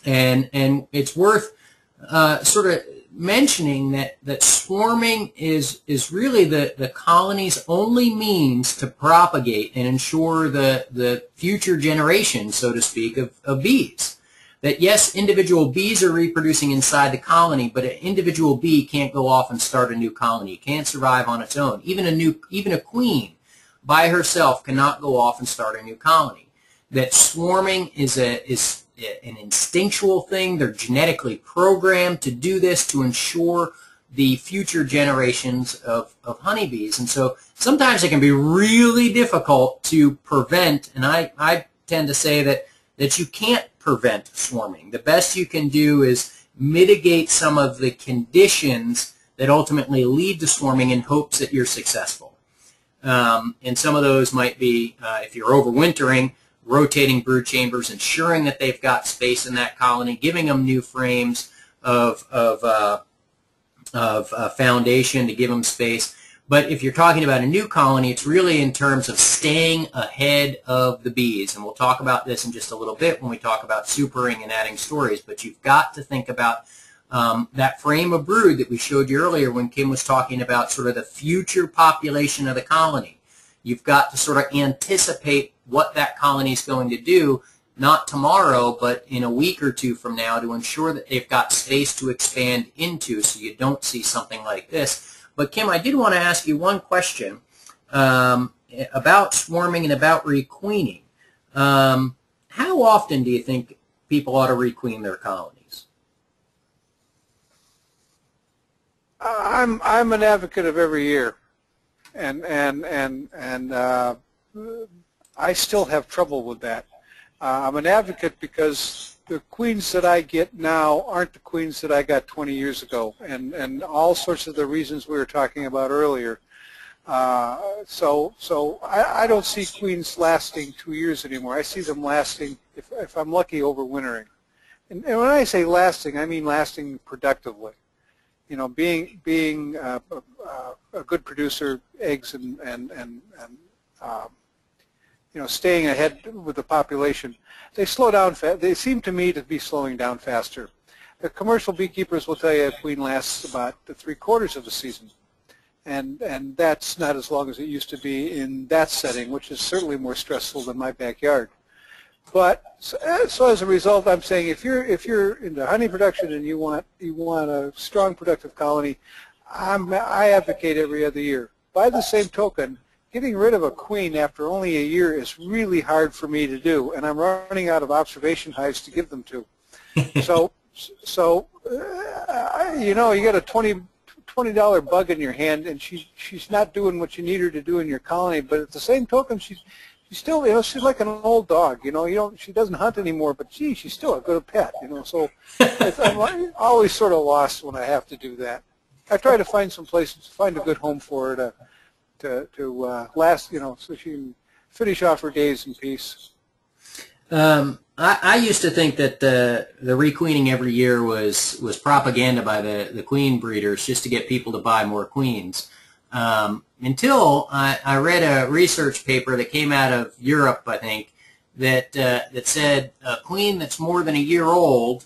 and it's worth sort of mentioning that swarming is really the colony's only means to propagate and ensure the future generation, so to speak, of bees. That yes, individual bees are reproducing inside the colony, but an individual bee can't go off and start a new colony. It can't survive on its own. Even a queen by herself cannot go off and start a new colony. That swarming is an instinctual thing. They're genetically programmed to do this to ensure the future generations of honeybees. And so sometimes it can be really difficult to prevent, and I tend to say that you can't prevent swarming. The best you can do is mitigate some of the conditions that ultimately lead to swarming in hopes that you're successful. And some of those might be, if you're overwintering, rotating brood chambers, ensuring that they've got space in that colony, giving them new frames of foundation to give them space. But if you're talking about a new colony, it's really in terms of staying ahead of the bees. And we'll talk about this in just a little bit when we talk about supering and adding stories. But you've got to think about that frame of brood that we showed you earlier when Kim was talking about sort of the future population of the colony. You've got to sort of anticipate what that colony is going to do, not tomorrow, but in a week or two from now, to ensure that they've got space to expand into so you don't see something like this. But Kim, I did want to ask you one question about swarming and about requeening. How often do you think people ought to requeen their colonies? I'm an advocate of every year, and I still have trouble with that. I'm an advocate because the queens that I get now aren't the queens that I got 20 years ago, and all sorts of the reasons we were talking about earlier. So I don't see queens lasting 2 years anymore. I see them lasting, if I'm lucky, overwintering. And when I say lasting, I mean lasting productively. You know, being a good producer, eggs and you know, staying ahead with the population. They slow down. They seem to me to be slowing down faster. The commercial beekeepers will tell you a queen lasts about 3/4 of the season, and that's not as long as it used to be in that setting, which is certainly more stressful than my backyard. But so as a result, I'm saying if you're into honey production and you want a strong productive colony, I advocate every other year. By the same token, getting rid of a queen after only a year is really hard for me to do, and I'm running out of observation hives to give them to. So you know, you got a $20 bug in your hand, and she's not doing what you need her to do in your colony. But at the same token, she's still, you know, she's like an old dog. You know, she doesn't hunt anymore, but gee, she's still a good pet. You know, so I'm always sort of lost when I have to do that. I try to find some place to find a good home for her to last, you know, so she can finish off her days in peace. I used to think that the requeening every year was propaganda by the queen breeders just to get people to buy more queens. Until I read a research paper that came out of Europe, I think, that said a queen that's more than a year old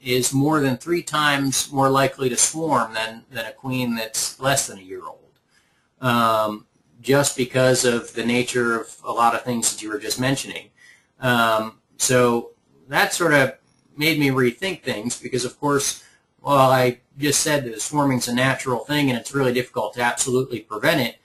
is more than 3 times more likely to swarm than a queen that's less than a year old. Just because of the nature of a lot of things that you were just mentioning. So that sort of made me rethink things because, of course, while I just said that swarming's a natural thing and it's really difficult to absolutely prevent it,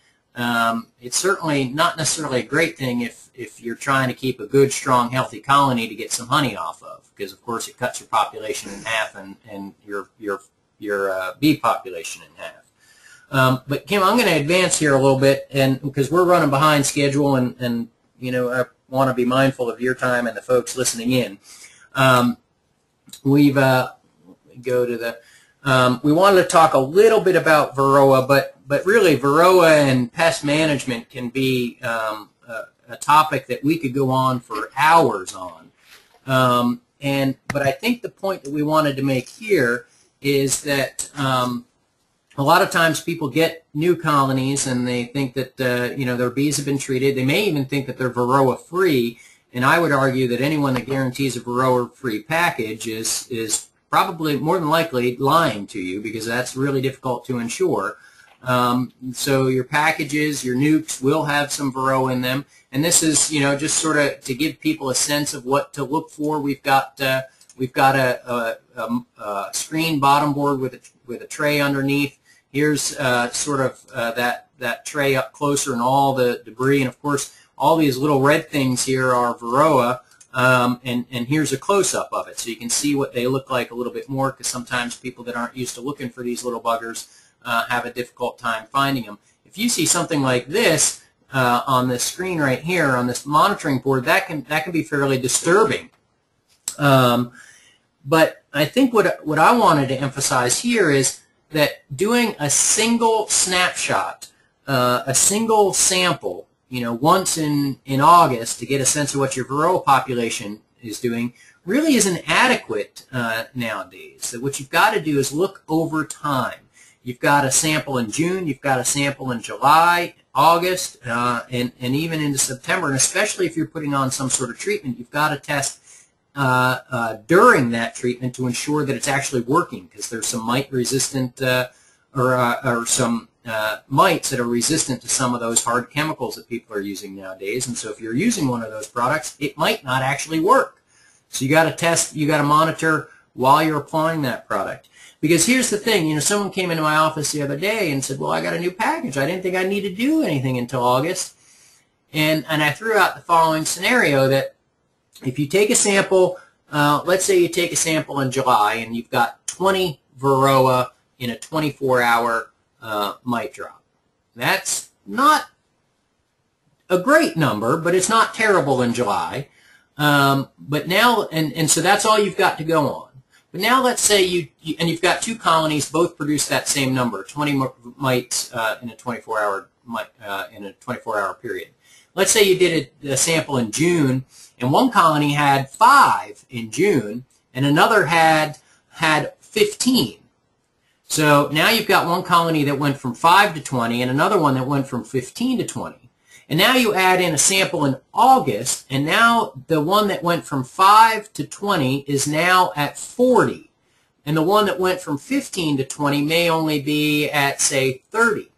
it's certainly not necessarily a great thing if you're trying to keep a good, strong, healthy colony to get some honey off of, because, of course, it cuts your population in half and your bee population in half. But Kim, I'm going to advance here a little bit, and because we're running behind schedule, and you know, I want to be mindful of your time and the folks listening in. We wanted to talk a little bit about Varroa, but really Varroa and pest management can be a topic that we could go on for hours on. But I think the point that we wanted to make here is that a lot of times people get new colonies and they think that you know, their bees have been treated. They may even think that they're Varroa free, and I would argue that anyone that guarantees a Varroa free package is probably more than likely lying to you, because that's really difficult to ensure. So your packages, your nukes will have some Varroa in them, and this is, you know, just sort of to give people a sense of what to look for. We've got a screen bottom board with a tray underneath. Here's sort of that tray up closer and all the debris, and of course all these little red things here are Varroa. And here's a close-up of it, so you can see what they look like a little bit more, because sometimes people that aren't used to looking for these little buggers have a difficult time finding them. If you see something like this on this screen right here on this monitoring board, that can be fairly disturbing. But I think what I wanted to emphasize here is that doing a single snapshot, a single sample, once in August to get a sense of what your varroa population is doing really isn't adequate nowadays. So what you've got to do is look over time. You've got a sample in June, you've got a sample in July, August, and even into September. And especially if you're putting on some sort of treatment, you've got to test during that treatment to ensure that it's actually working, because there's some mite-resistant or some mites that are resistant to some of those hard chemicals that people are using nowadays. And so if you're using one of those products, it might not actually work. So you got to test, you got to monitor while you're applying that product. Because here's the thing, someone came into my office the other day and said, well, I got a new package. I didn't think I need to do anything until August. And I threw out the following scenario, that if you take a sample, let's say you take a sample in July and you've got 20 varroa in a 24-hour mite drop. That's not a great number, but it's not terrible in July. But now, and so that's all you've got to go on. But now let's say you've got two colonies, both produce that same number, 20 mites in a 24-hour period. Let's say you did a sample in June, and one colony had 5 in June, and another had 15. So now you've got one colony that went from 5 to 20, and another one that went from 15 to 20. And now you add in a sample in August, and now the one that went from 5 to 20 is now at 40. And the one that went from 15 to 20 may only be at, say, 30.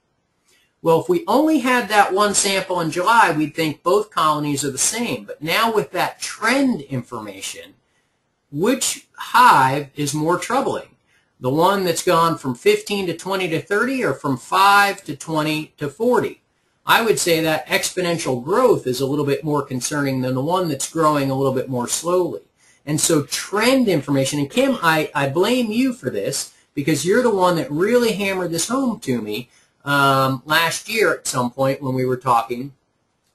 Well, if we only had that one sample in July, we'd think both colonies are the same. But now with that trend information, which hive is more troubling? The one that's gone from 15 to 20 to 30, or from 5 to 20 to 40? I would say that exponential growth is a little bit more concerning than the one that's growing a little bit more slowly. And so trend information, and Kim, I blame you for this, because you're the one that really hammered this home to me last year at some point when we were talking,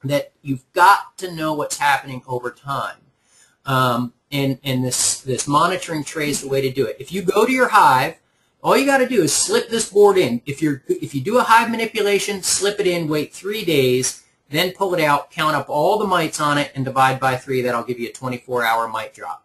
that you've got to know what's happening over time. And this monitoring tray is the way to do it. If you go to your hive, all you got to do is slip this board in. If you do a hive manipulation, slip it in, wait 3 days, then pull it out, count up all the mites on it, and divide by 3. That'll give you a 24-hour mite drop.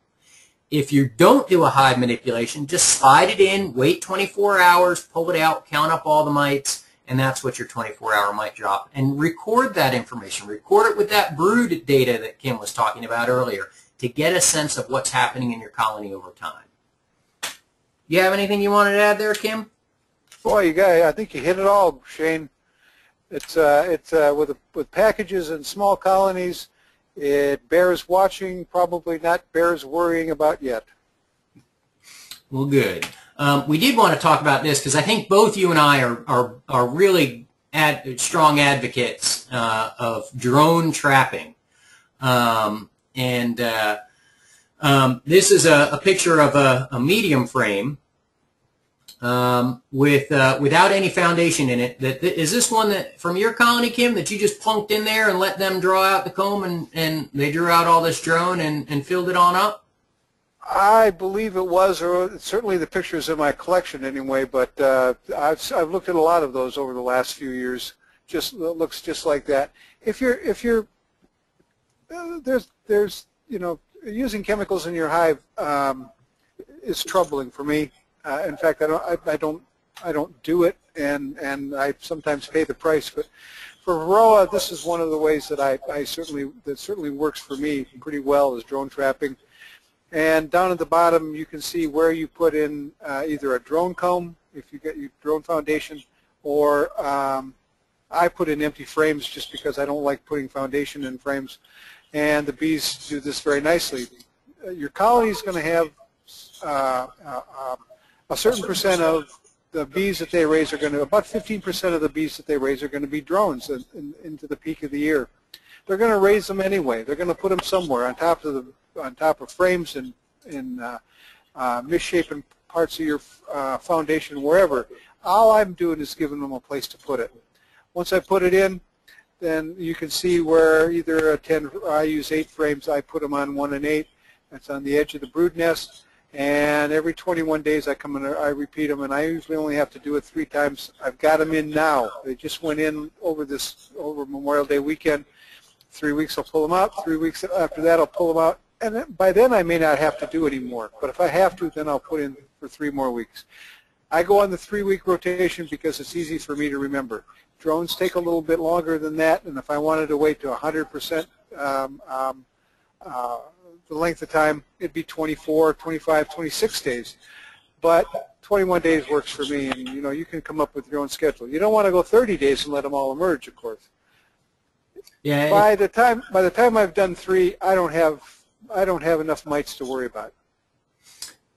If you don't do a hive manipulation, just slide it in, wait 24 hours, pull it out, count up all the mites, and that's what your 24-hour mite drop. And record that information. Record it with that brood data that Kim was talking about earlier to get a sense of what's happening in your colony over time. You have anything you wanted to add there, Kim? Boy, I think you hit it all, Shane. It's with packages and small colonies, it bears watching, probably not bears worrying about yet. Well, good. We did want to talk about this because I think both you and I are really strong advocates of drone trapping. This is a picture of a medium frame without any foundation in it. Is this one that from your colony, Kim, that you just plunked in there and let them draw out the comb and they drew out all this drone and filled it on up? I believe it was, or certainly the pictures in my collection anyway. But I've looked at a lot of those over the last few years. Just looks just like that. If you're there's using chemicals in your hive is troubling for me. In fact, I don't do it, and I sometimes pay the price. But for varroa, this is one of the ways that that certainly works for me pretty well, is drone trapping. And down at the bottom, you can see where you put in either a drone comb, if you get your drone foundation, or I put in empty frames just because I don't like putting foundation in frames. And the bees do this very nicely. Your colony is going to have a certain percent of the bees that they raise are going to, about 15% of the bees that they raise are going to be drones into the peak of the year. they're going to raise them anyway. They're going to put them somewhere on top of frames and in misshapen parts of your foundation, wherever. All I'm doing is giving them a place to put it. Once I put it in, then you can see where either I use 8 frames, I put them on 1 and 8. That's on the edge of the brood nest. And every 21 days I come in, I repeat them, and I usually only have to do it 3 times. I've got them in now. They just went in over Memorial Day weekend. 3 weeks I'll pull them out. 3 weeks after that I'll pull them out. And then, by then I may not have to do any more. But if I have to, then I'll put in for 3 more weeks. I go on the 3-week rotation because it's easy for me to remember. Drones take a little bit longer than that, and if I wanted to wait to 100% the length of time, it'd be 24, 25, 26 days. But 21 days works for me, and you know, you can come up with your own schedule. You don't want to go 30 days and let them all emerge, of course. Yeah. By the time I've done 3, I don't have enough mites to worry about.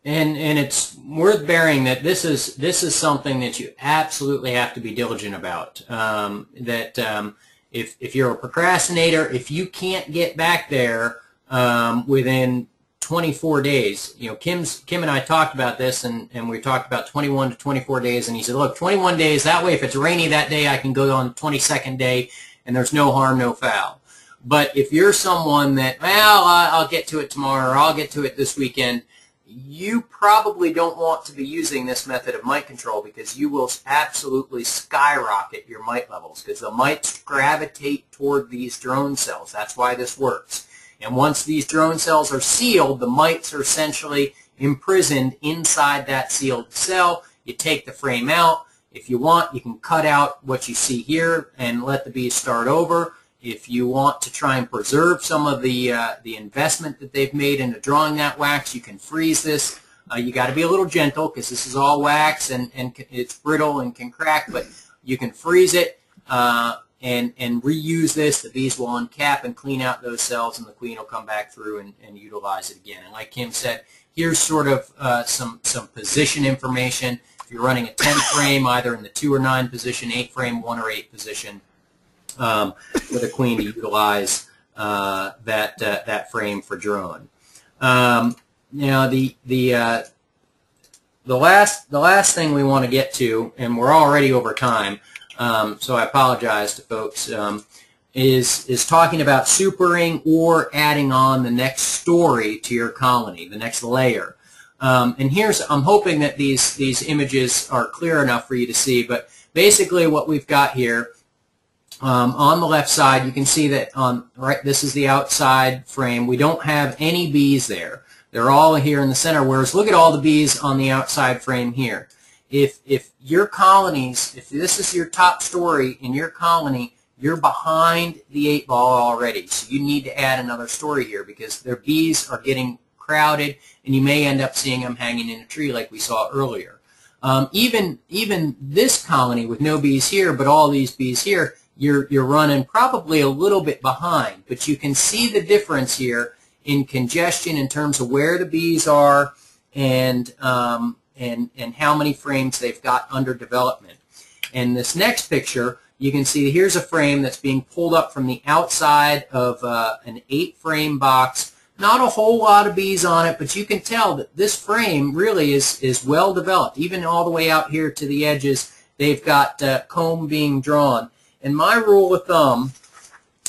And it's worth bearing that this is something that you absolutely have to be diligent about. If you're a procrastinator, if you can't get back there within 24 days, you know, Kim and I talked about this, and we talked about 21 to 24 days, and he said, look, 21 days, that way if it's rainy that day, I can go on the 22nd day, and there's no harm, no foul. But if you're someone that, well, I'll get to it tomorrow, or I'll get to it this weekend, you probably don't want to be using this method of mite control, because you will absolutely skyrocket your mite levels, because the mites gravitate toward these drone cells. That's why this works. And once these drone cells are sealed, the mites are essentially imprisoned inside that sealed cell. You take the frame out. If you want, you can cut out what you see here and let the bees start over. If you want to try and preserve some of the investment that they've made into drawing that wax, you can freeze this. You got to be a little gentle, because this is all wax and it's brittle and can crack, but you can freeze it and reuse this. The bees will uncap and clean out those cells, and the queen will come back through and utilize it again. And like Kim said, here's sort of some position information. If you're running a 10 frame, either in the 2 or 9 position, 8 frame, 1 or 8 position, with a queen to utilize that frame for drone. Now the last thing we want to get to, and we're already over time, so I apologize to folks, is talking about supering or adding on the next story to your colony, the next layer. And I'm hoping that these images are clear enough for you to see, but basically what we've got here, on the left side, you can see that this is the outside frame. We don't have any bees there. They're all here in the center, whereas look at all the bees on the outside frame here. If your colonies, if this is your top story in your colony, you're behind the 8 ball already. So you need to add another story here, because their bees are getting crowded, and you may end up seeing them hanging in a tree like we saw earlier. Even this colony with no bees here, but all these bees here, you're running probably a little bit behind. But you can see the difference here in congestion in terms of where the bees are and how many frames they've got under development. And this next picture, you can see here's a frame that's being pulled up from the outside of an 8-frame box. Not a whole lot of bees on it, but you can tell that this frame really is well developed. Even all the way out here to the edges, they've got comb being drawn. And my rule of thumb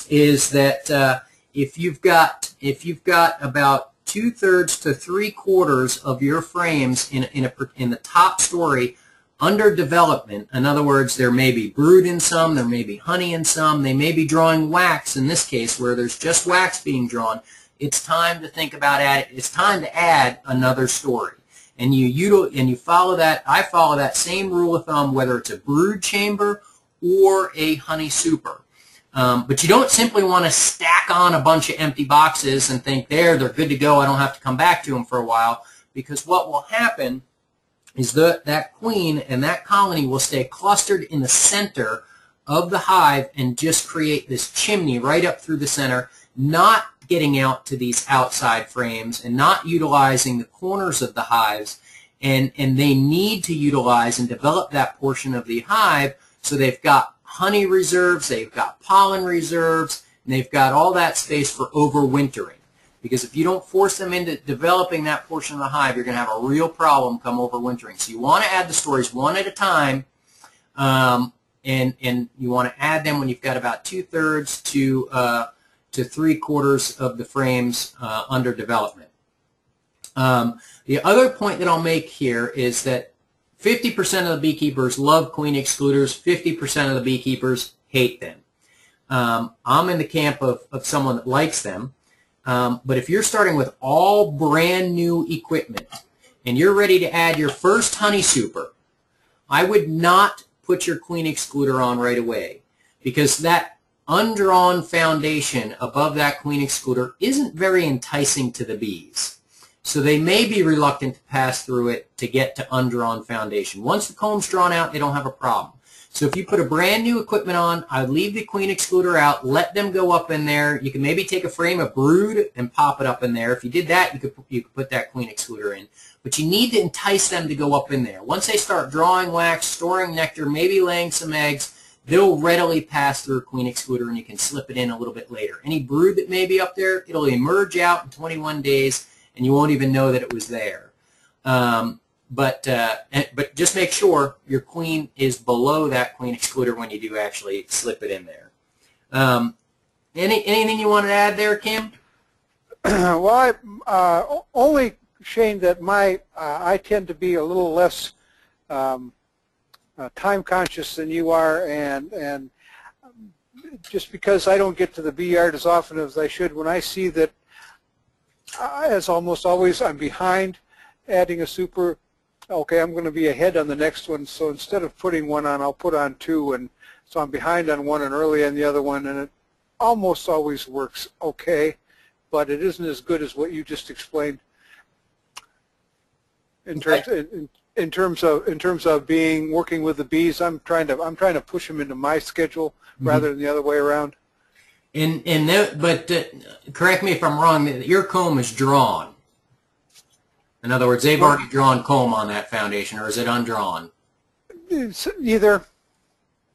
is that if you've got about 2/3 to 3/4 of your frames in the top story under development, in other words, there may be brood in some, there may be honey in some, they may be drawing wax in this case where there's just wax being drawn, it's time to think about it's time to add another story. And you follow that. I follow that same rule of thumb whether it's a brood chamber or a honey super. But you don't simply want to stack on a bunch of empty boxes and think they're good to go, I don't have to come back to them for a while, because what will happen is that queen and that colony will stay clustered in the center of the hive and just create this chimney right up through the center, not getting out to these outside frames and not utilizing the corners of the hives. And they need to utilize and develop that portion of the hive so they've got honey reserves, they've got pollen reserves, and they've got all that space for overwintering. Because if you don't force them into developing that portion of the hive, you're going to have a real problem come overwintering. So you want to add the stories one at a time, and you want to add them when you've got about 2/3 to 3/4 of the frames under development. The other point that I'll make here is that 50% of the beekeepers love queen excluders, 50% of the beekeepers hate them. I'm in the camp of someone that likes them, but if you're starting with all brand new equipment and you're ready to add your first honey super, I would not put your queen excluder on right away, because that undrawn foundation above that queen excluder isn't very enticing to the bees. So they may be reluctant to pass through it to get to undrawn foundation. Once the comb's drawn out, they don't have a problem. So if you put a brand new equipment on, I'd leave the queen excluder out, let them go up in there. You can maybe take a frame of brood and pop it up in there. If you did that, you could put that queen excluder in. But you need to entice them to go up in there. Once they start drawing wax, storing nectar, maybe laying some eggs, they'll readily pass through a queen excluder, and you can slip it in a little bit later. Any brood that may be up there, it'll emerge out in 21 days, and you won't even know that it was there. But just make sure your queen is below that queen excluder when you do actually slip it in there. Anything you want to add there, Kim? Well, only, Shane, that I tend to be a little less time conscious than you are, and just because I don't get to the bee yard as often as I should, when I see that, as almost always, I'm behind adding a super, okay, I'm going to be ahead on the next one, so instead of putting one on, I'll put on two, and so I'm behind on one and early on the other one, and it almost always works okay, but it isn't as good as what you just explained in terms of working with the bees. I'm trying to push them into my schedule rather than the other way around. But correct me if I'm wrong, your comb is drawn. In other words, they've already drawn comb on that foundation, or is it undrawn? It's either.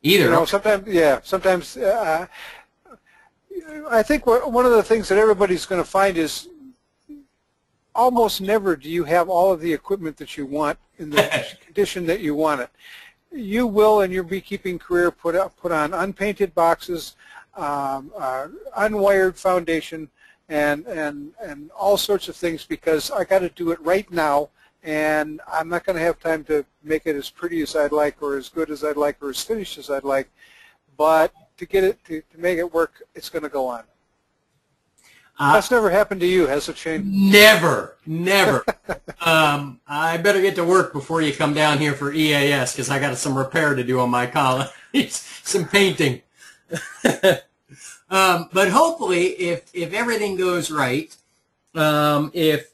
Either. You know, sometimes, yeah. Sometimes, I think one of the things that everybody's going to find is almost never do you have all of the equipment that you want in the condition that you want it. You will, in your beekeeping career, put on unpainted boxes, unwired foundation, and all sorts of things, because I got to do it right now, and I'm not going to have time to make it as pretty as I'd like, or as good as I'd like, or as finished as I'd like. But to get it to make it work, it's going to go on. That's never happened to you, has it, Shane? Never, never. I better get to work before you come down here for EAS, because I got some repair to do on my colonies, some painting. But hopefully, if everything goes right, if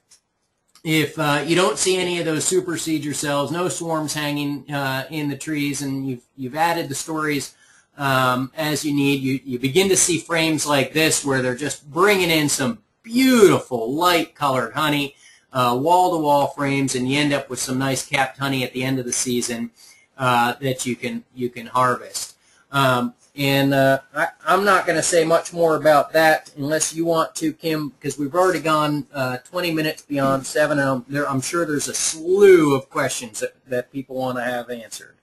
you don't see any of those supersedure cells, no swarms hanging in the trees, and you've added the stories as you need, you begin to see frames like this where they're just bringing in some beautiful light-colored honey, wall-to-wall frames, and you end up with some nice capped honey at the end of the season that you can harvest. I'm not going to say much more about that unless you want to, Kim, because we've already gone 20 minutes beyond 7, and I'm sure there's a slew of questions that people want to have answered.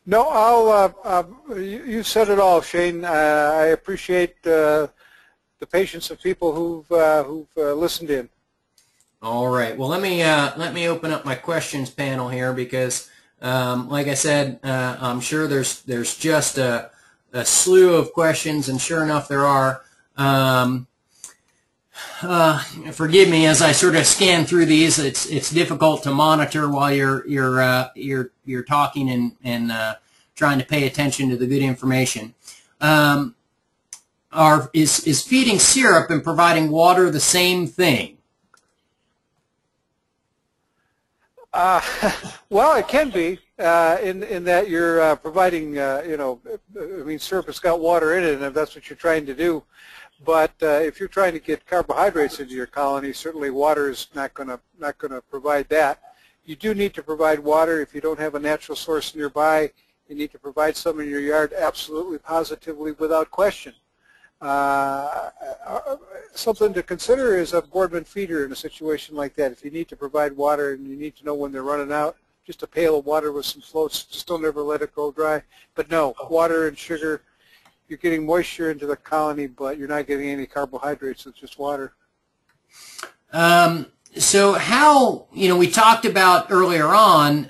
No, you said it all, Shane. I appreciate the patience of people who've listened in. All right. Well, let me open up my questions panel here, because, like I said, I'm sure there's just a slew of questions, and sure enough, there are. Forgive me as I sort of scan through these. It's difficult to monitor while you're talking and trying to pay attention to the good information. Is feeding syrup and providing water the same thing? Well, it can be in that you're providing, syrup has got water in it, and if that's what you're trying to do. But if you're trying to get carbohydrates into your colony, certainly water is not going to provide that. You do need to provide water. If you don't have a natural source nearby, you need to provide some in your yard, absolutely, positively, without question. Something to consider is a Boardman feeder in a situation like that. If you need to provide water and you need to know when they're running out, just a pail of water with some floats, just don't ever let it go dry. But no, water and sugar, you're getting moisture into the colony, but you're not getting any carbohydrates, it's just water. So how, we talked about earlier on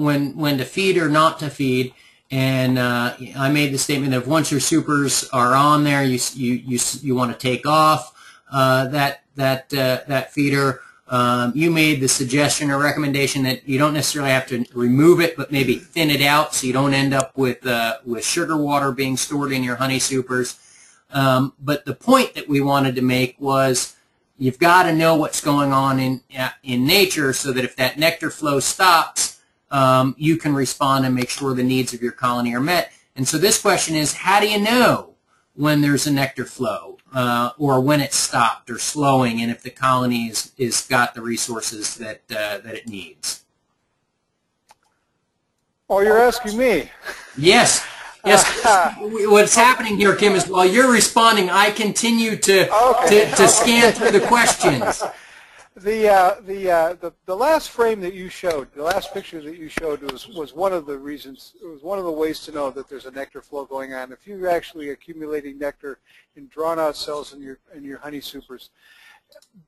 when to feed or not to feed, and I made the statement that once your supers are on there, you want to take off that feeder. You made the suggestion or recommendation that you don't necessarily have to remove it, but maybe thin it out so you don't end up with sugar water being stored in your honey supers. But the point that we wanted to make was you've got to know what's going on in nature so that if that nectar flow stops, you can respond and make sure the needs of your colony are met. And so this question is, how do you know when there's a nectar flow or when it's stopped or slowing, and if the colony is got the resources that it needs? Oh, you're asking me. Yes. Yes. What's happening here, Kim, is while you're responding, I continue to scan through the questions. The last frame that you showed, the last picture that you showed was one of the reasons. It was one of the ways to know that there's a nectar flow going on. If you're actually accumulating nectar in drawn-out cells in your honey supers.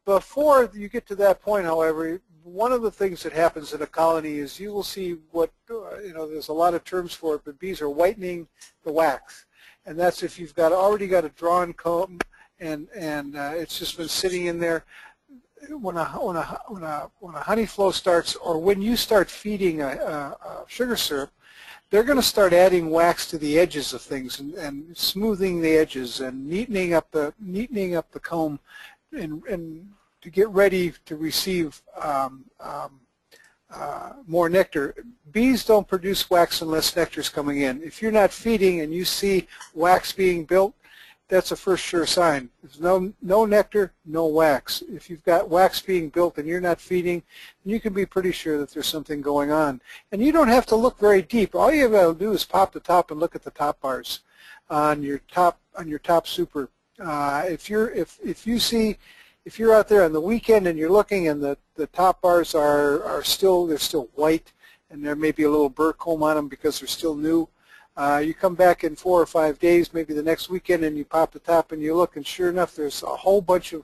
Before you get to that point, however, one of the things that happens in a colony is you will see what, there's a lot of terms for it, but bees are whitening the wax. And that's if you've already got a drawn comb and it's just been sitting in there. When a honey flow starts, or when you start feeding a sugar syrup, they're going to start adding wax to the edges of things and smoothing the edges and neatening up the comb and to get ready to receive more nectar. Bees don't produce wax unless nectar is coming in. If you're not feeding and you see wax being built, that's a first sure sign. There's no nectar, no wax. If you've got wax being built and you're not feeding, you can be pretty sure that there's something going on. And you don't have to look very deep. All you have to do is pop the top and look at the top bars on your top super. If you're out there on the weekend and you're looking and the top bars are still white and there may be a little burr comb on them because they're still new, you come back in 4 or 5 days, maybe the next weekend, and you pop the top and you look, and sure enough, there's a whole bunch of,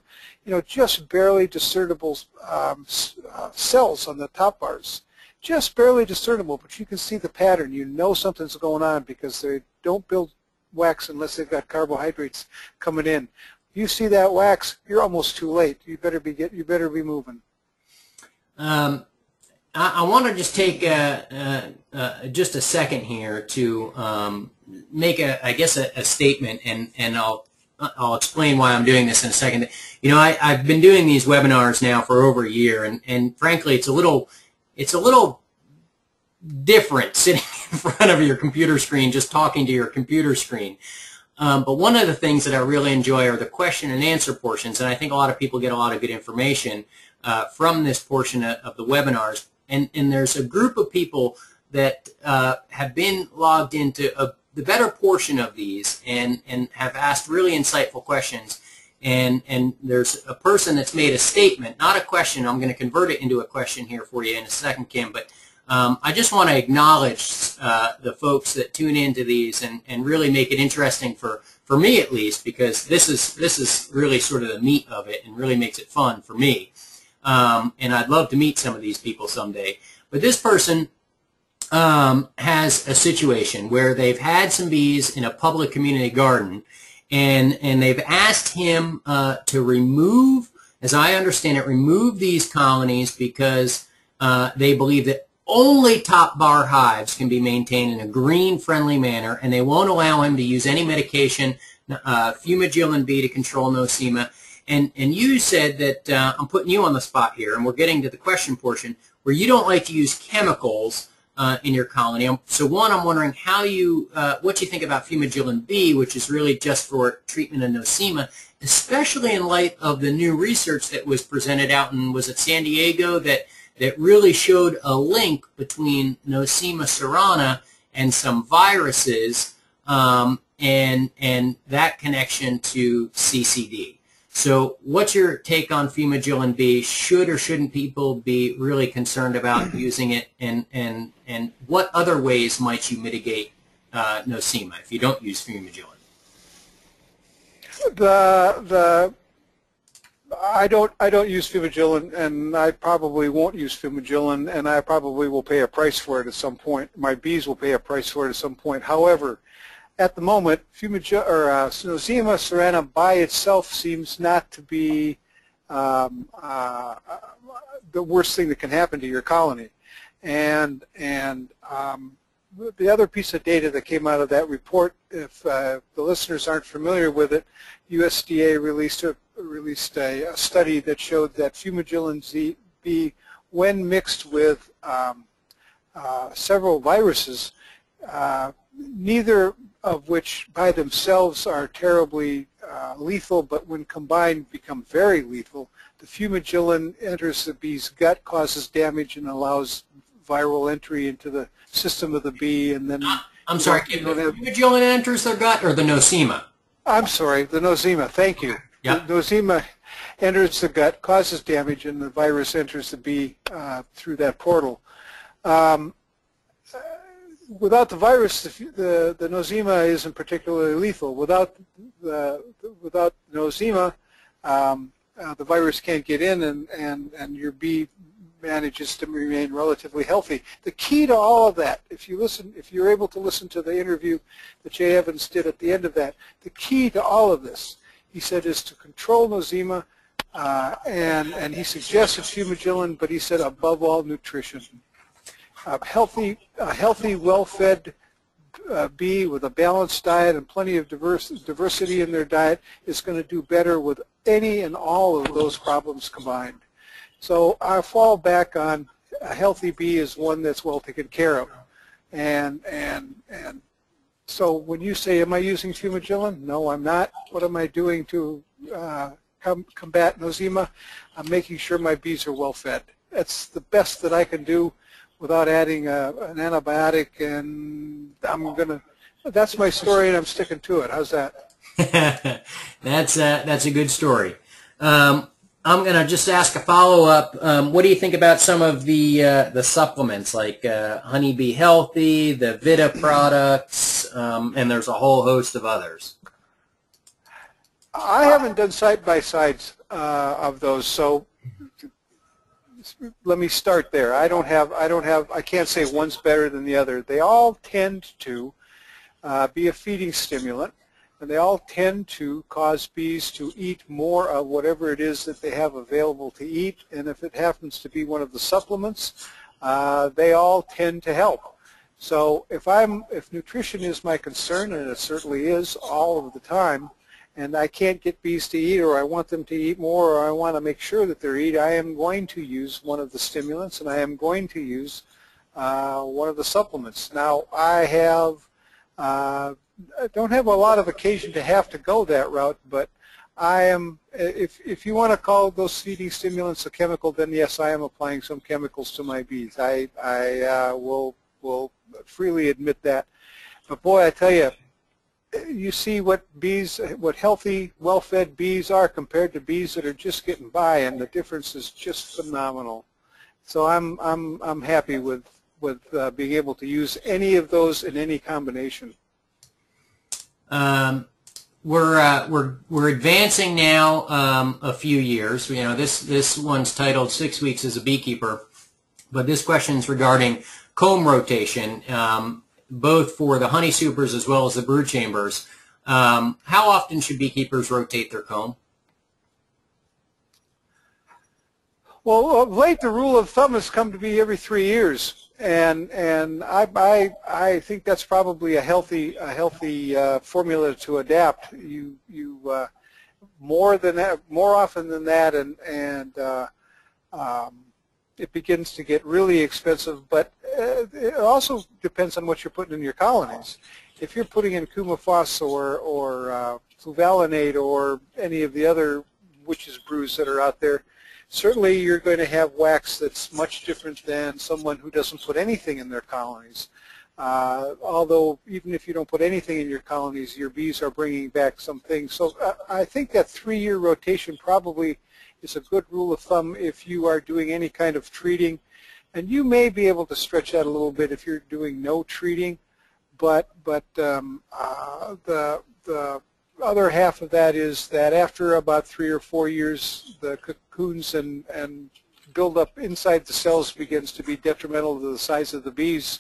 just barely discernible cells on the top bars. Just barely discernible, but you can see the pattern. You know something's going on because they don't build wax unless they've got carbohydrates coming in. You see that wax, you're almost too late. You better be moving. I want to just take just a second here to make a statement, and I'll explain why I'm doing this in a second. I've been doing these webinars now for over a year, and frankly, it's a little different sitting in front of your computer screen, just talking to your computer screen. But one of the things that I really enjoy are the question and answer portions, and I think a lot of people get a lot of good information from this portion of the webinars. And there's a group of people that have been logged into the better portion of these and have asked really insightful questions. And there's a person that's made a statement, not a question. I'm going to convert it into a question here for you in a second, Kim. But I just want to acknowledge the folks that tune into these and really make it interesting for me at least, because this is really sort of the meat of it and really makes it fun for me. And I'd love to meet some of these people someday. But this person has a situation where they've had some bees in a public community garden, and they've asked him to remove, as I understand it, remove these colonies because they believe that only top bar hives can be maintained in a green-friendly manner, and they won't allow him to use any medication, fumagillin B, to control nosema. And you said that, I'm putting you on the spot here, and we're getting to the question portion, where you don't like to use chemicals in your colony. So one, I'm wondering what you think about fumagillin B, which is really just for treatment of nosema, especially in light of the new research that was presented out in, was it San Diego, that really showed a link between Nosema cerana and some viruses and that connection to CCD. So what's your take on Fumagillin B? Should or shouldn't people be really concerned about using it, and what other ways might you mitigate nosema if you don't use Fumagillin? I don't use Fumagillin, and I probably won't use Fumagillin, and I probably will pay a price for it at some point. My bees will pay a price for it at some point. However, at the moment, Nosema cerana by itself seems not to be the worst thing that can happen to your colony. And the other piece of data that came out of that report, if the listeners aren't familiar with it, USDA released a study that showed that Fumagillin B, when mixed with several viruses, neither of which by themselves are terribly lethal, but when combined become very lethal. The Fumagillin enters the bee's gut, causes damage, and allows viral entry into the system of the bee, and then... I'm sorry, the Fumagillin enters their gut, or the nosema? I'm sorry, the nosema, thank you. Yep. The nosema enters the gut, causes damage, and the virus enters the bee through that portal. Without the virus, the nosema isn't particularly lethal. Without nosema, the virus can't get in, and your bee manages to remain relatively healthy. The key to all of that, if you're able to listen to the interview that Jay Evans did at the end of that, the key to all of this, he said, is to control nosema, and he suggested Fumagillin, but he said above all nutrition. A healthy, well-fed bee with a balanced diet and plenty of diversity in their diet is going to do better with any and all of those problems combined. So I fall back on a healthy bee is one that's well taken care of. And so when you say, am I using Fumagillin? No, I'm not. What am I doing to combat nosema? I'm making sure my bees are well fed. That's the best that I can do without adding an antibiotic, and that's my story, and I'm sticking to it. How's that? That's a good story. I'm going to just ask a follow-up. What do you think about some of the supplements, like Honeybee Healthy, the Vita products, and there's a whole host of others? I haven't done side-by-sides of those, so let me start there. I can't say one's better than the other. They all tend to be a feeding stimulant, and they all tend to cause bees to eat more of whatever it is that they have available to eat, and if it happens to be one of the supplements, they all tend to help. So if nutrition is my concern, and it certainly is all of the time, and I can't get bees to eat, or I want them to eat more, or I want to make sure that they're eating, I am going to use one of the stimulants, and I am going to use one of the supplements. Now, I don't have a lot of occasion to have to go that route, but I am, if you want to call those feeding stimulants a chemical, then yes, I am applying some chemicals to my bees. I will freely admit that. But boy, I tell you, you see what healthy, well-fed bees are compared to bees that are just getting by, and the difference is just phenomenal. So I'm happy with being able to use any of those in any combination. We're advancing now a few years. You know, this one's titled 6 Weeks as a Beekeeper, but this question is regarding comb rotation, both for the honey supers as well as the brood chambers. How often should beekeepers rotate their comb? Well, of late the rule of thumb has come to be every 3 years, and I think that's probably a healthy formula to adapt. You more often than that, and it begins to get really expensive. But it also depends on what you're putting in your colonies. If you're putting in Coumaphos or fluvalinate or any of the other witch's brews that are out there, certainly you're going to have wax that's much different than someone who doesn't put anything in their colonies. Although even if you don't put anything in your colonies, your bees are bringing back some things. So I think that 3-year rotation probably is a good rule of thumb if you are doing any kind of treating. And you may be able to stretch that a little bit if you're doing no treating, but the other half of that is that after about 3 or 4 years, the cocoons and buildup inside the cells begins to be detrimental to the size of the bees,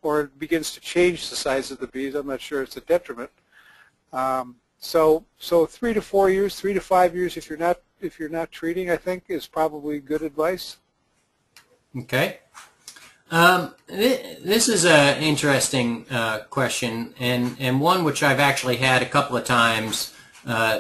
or it begins to change the size of the bees. I'm not sure it's a detriment. So 3 to 4 years, 3 to 5 years, if you're not treating, I think is probably good advice. Okay. This is an interesting question, and one which I've actually had a couple of times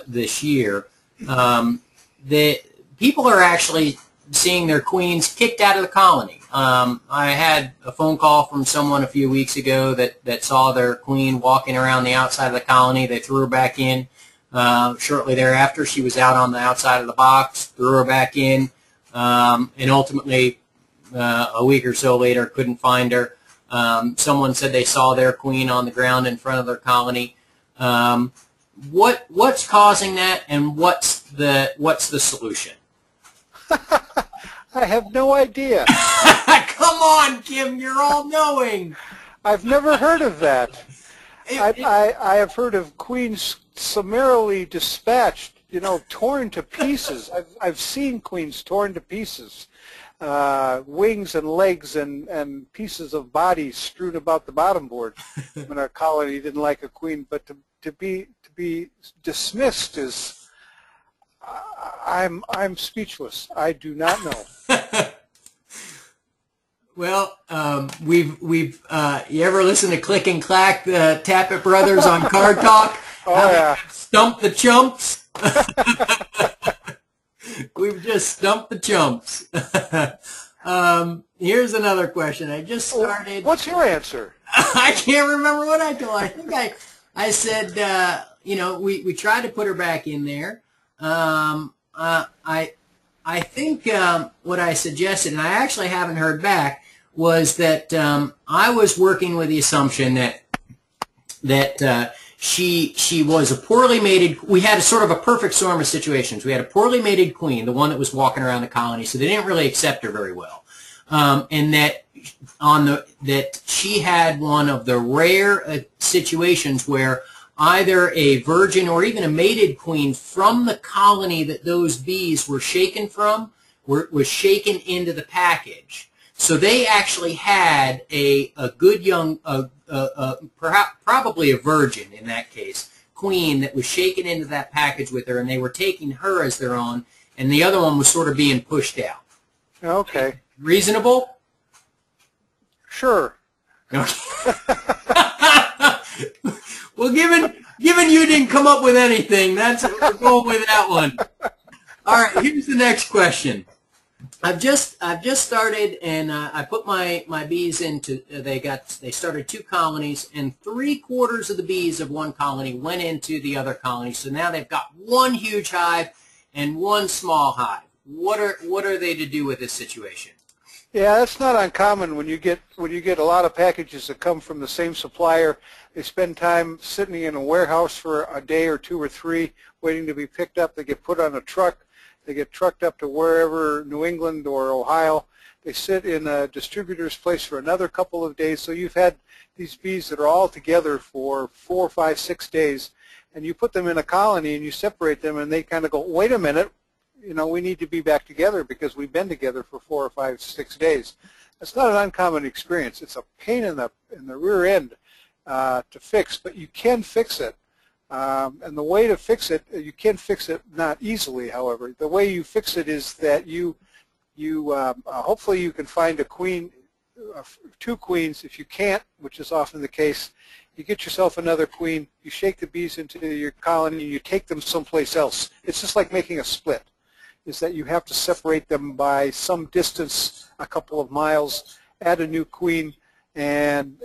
this year. The people are actually seeing their queens kicked out of the colony. I had a phone call from someone a few weeks ago that saw their queen walking around the outside of the colony. They threw her back in. Shortly thereafter, she was out on the outside of the box, threw her back in, and ultimately, a week or so later, couldn't find her. Someone said they saw their queen on the ground in front of their colony. What's causing that, and what's the solution? I have no idea. Come on, Kim, you're all knowing. I've never heard of that. I have heard of queens summarily dispatched, torn to pieces. I've seen queens torn to pieces. Wings and legs and pieces of body strewn about the bottom board when our colony didn't like a queen. But to be dismissed is, I'm speechless. I do not know. Well, you ever listen to Click and Clack, the Tappet Brothers on Card Talk? Oh yeah. Stump the chumps. We've just stumped the chumps. Here's another question. I just started. What's your answer? I can't remember what I told. I think I said, we tried to put her back in there. I think what I suggested, and I actually haven't heard back, was that I was working with the assumption that she was a poorly mated. We had a sort of a perfect storm of situations. We had a poorly mated queen, the one that was walking around the colony, so they didn't really accept her very well, and that she had one of the rare situations where either a virgin or even a mated queen from the colony that those bees were shaken from was shaken into the package. So they actually had a good young, probably a virgin in that case, queen that was shaken into that package with her, and they were taking her as their own, and the other one was sort of being pushed out. Okay. Reasonable? Sure. Well, given you didn't come up with anything, we're going with that one. All right, here's the next question. I've just started, and I put my bees into. They started 2 colonies, and 3/4 of the bees of one colony went into the other colony. So now they've got one huge hive and one small hive. What are they to do with this situation? Yeah, that's not uncommon when you get a lot of packages that come from the same supplier. They spend time sitting in a warehouse for a day or 2 or 3 waiting to be picked up. They get put on a truck. They get trucked up to wherever, New England or Ohio. They sit in a distributor's place for another couple of days. So you've had these bees that are all together for 4, 5, 6 days, and you put them in a colony and you separate them, and they kind of go, wait a minute, we need to be back together because we've been together for 4 or 5, 6 days. That's not an uncommon experience. It's a pain in the rear end to fix, but you can fix it. And the way to fix it, you can fix it not easily, however. The way you fix it is that hopefully you can find a queen, 2 queens. If you can't, which is often the case, you get yourself another queen, you shake the bees into your colony, and you take them someplace else. It's just like making a split, is that you have to separate them by some distance, a couple of miles, add a new queen, and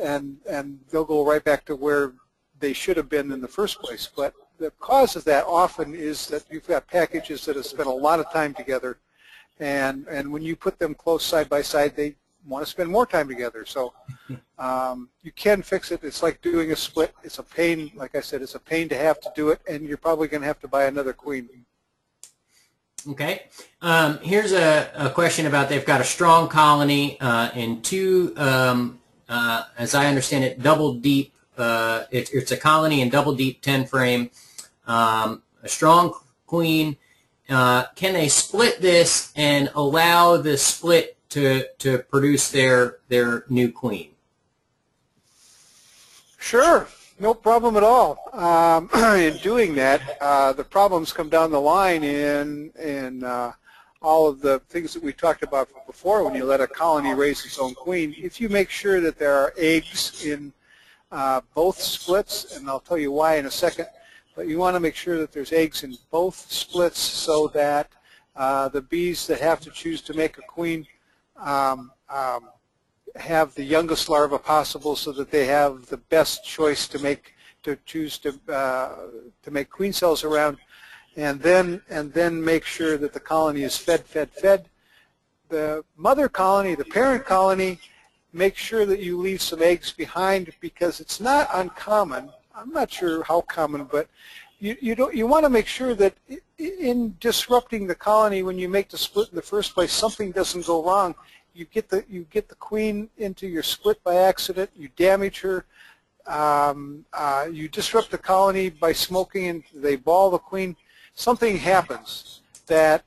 they'll go right back to where they should have been in the first place. But the cause of that often is that you've got packages that have spent a lot of time together, and when you put them close side by side, they want to spend more time together. So You can fix it. It's like doing a split. It's a pain. Like I said, it's a pain to have to do it, and you're probably going to have to buy another queen. Okay. Here's a question about they've got a strong colony and two, as I understand it, double deep. It's a colony and double deep 10 frame. A strong queen. Can they split this and allow the split to produce their new queen? Sure, no problem at all. In doing that, the problems come down the line in all of the things that we talked about before when you let a colony raise its own queen. If you make sure that there are eggs in both splits, and I'll tell you why in a second, but you want to make sure that there's eggs in both splits so that the bees that have to choose to make a queen have the youngest larva possible, so that they have the best choice to make queen cells around, and then make sure that the colony is fed. The mother colony, the parent colony, make sure that you leave some eggs behind, because it's not uncommon. I'm not sure how common, but you want to make sure that in disrupting the colony when you make the split in the first place, something doesn't go wrong. You get the queen into your split by accident. You damage her. You disrupt the colony by smoking, and they ball the queen. Something happens that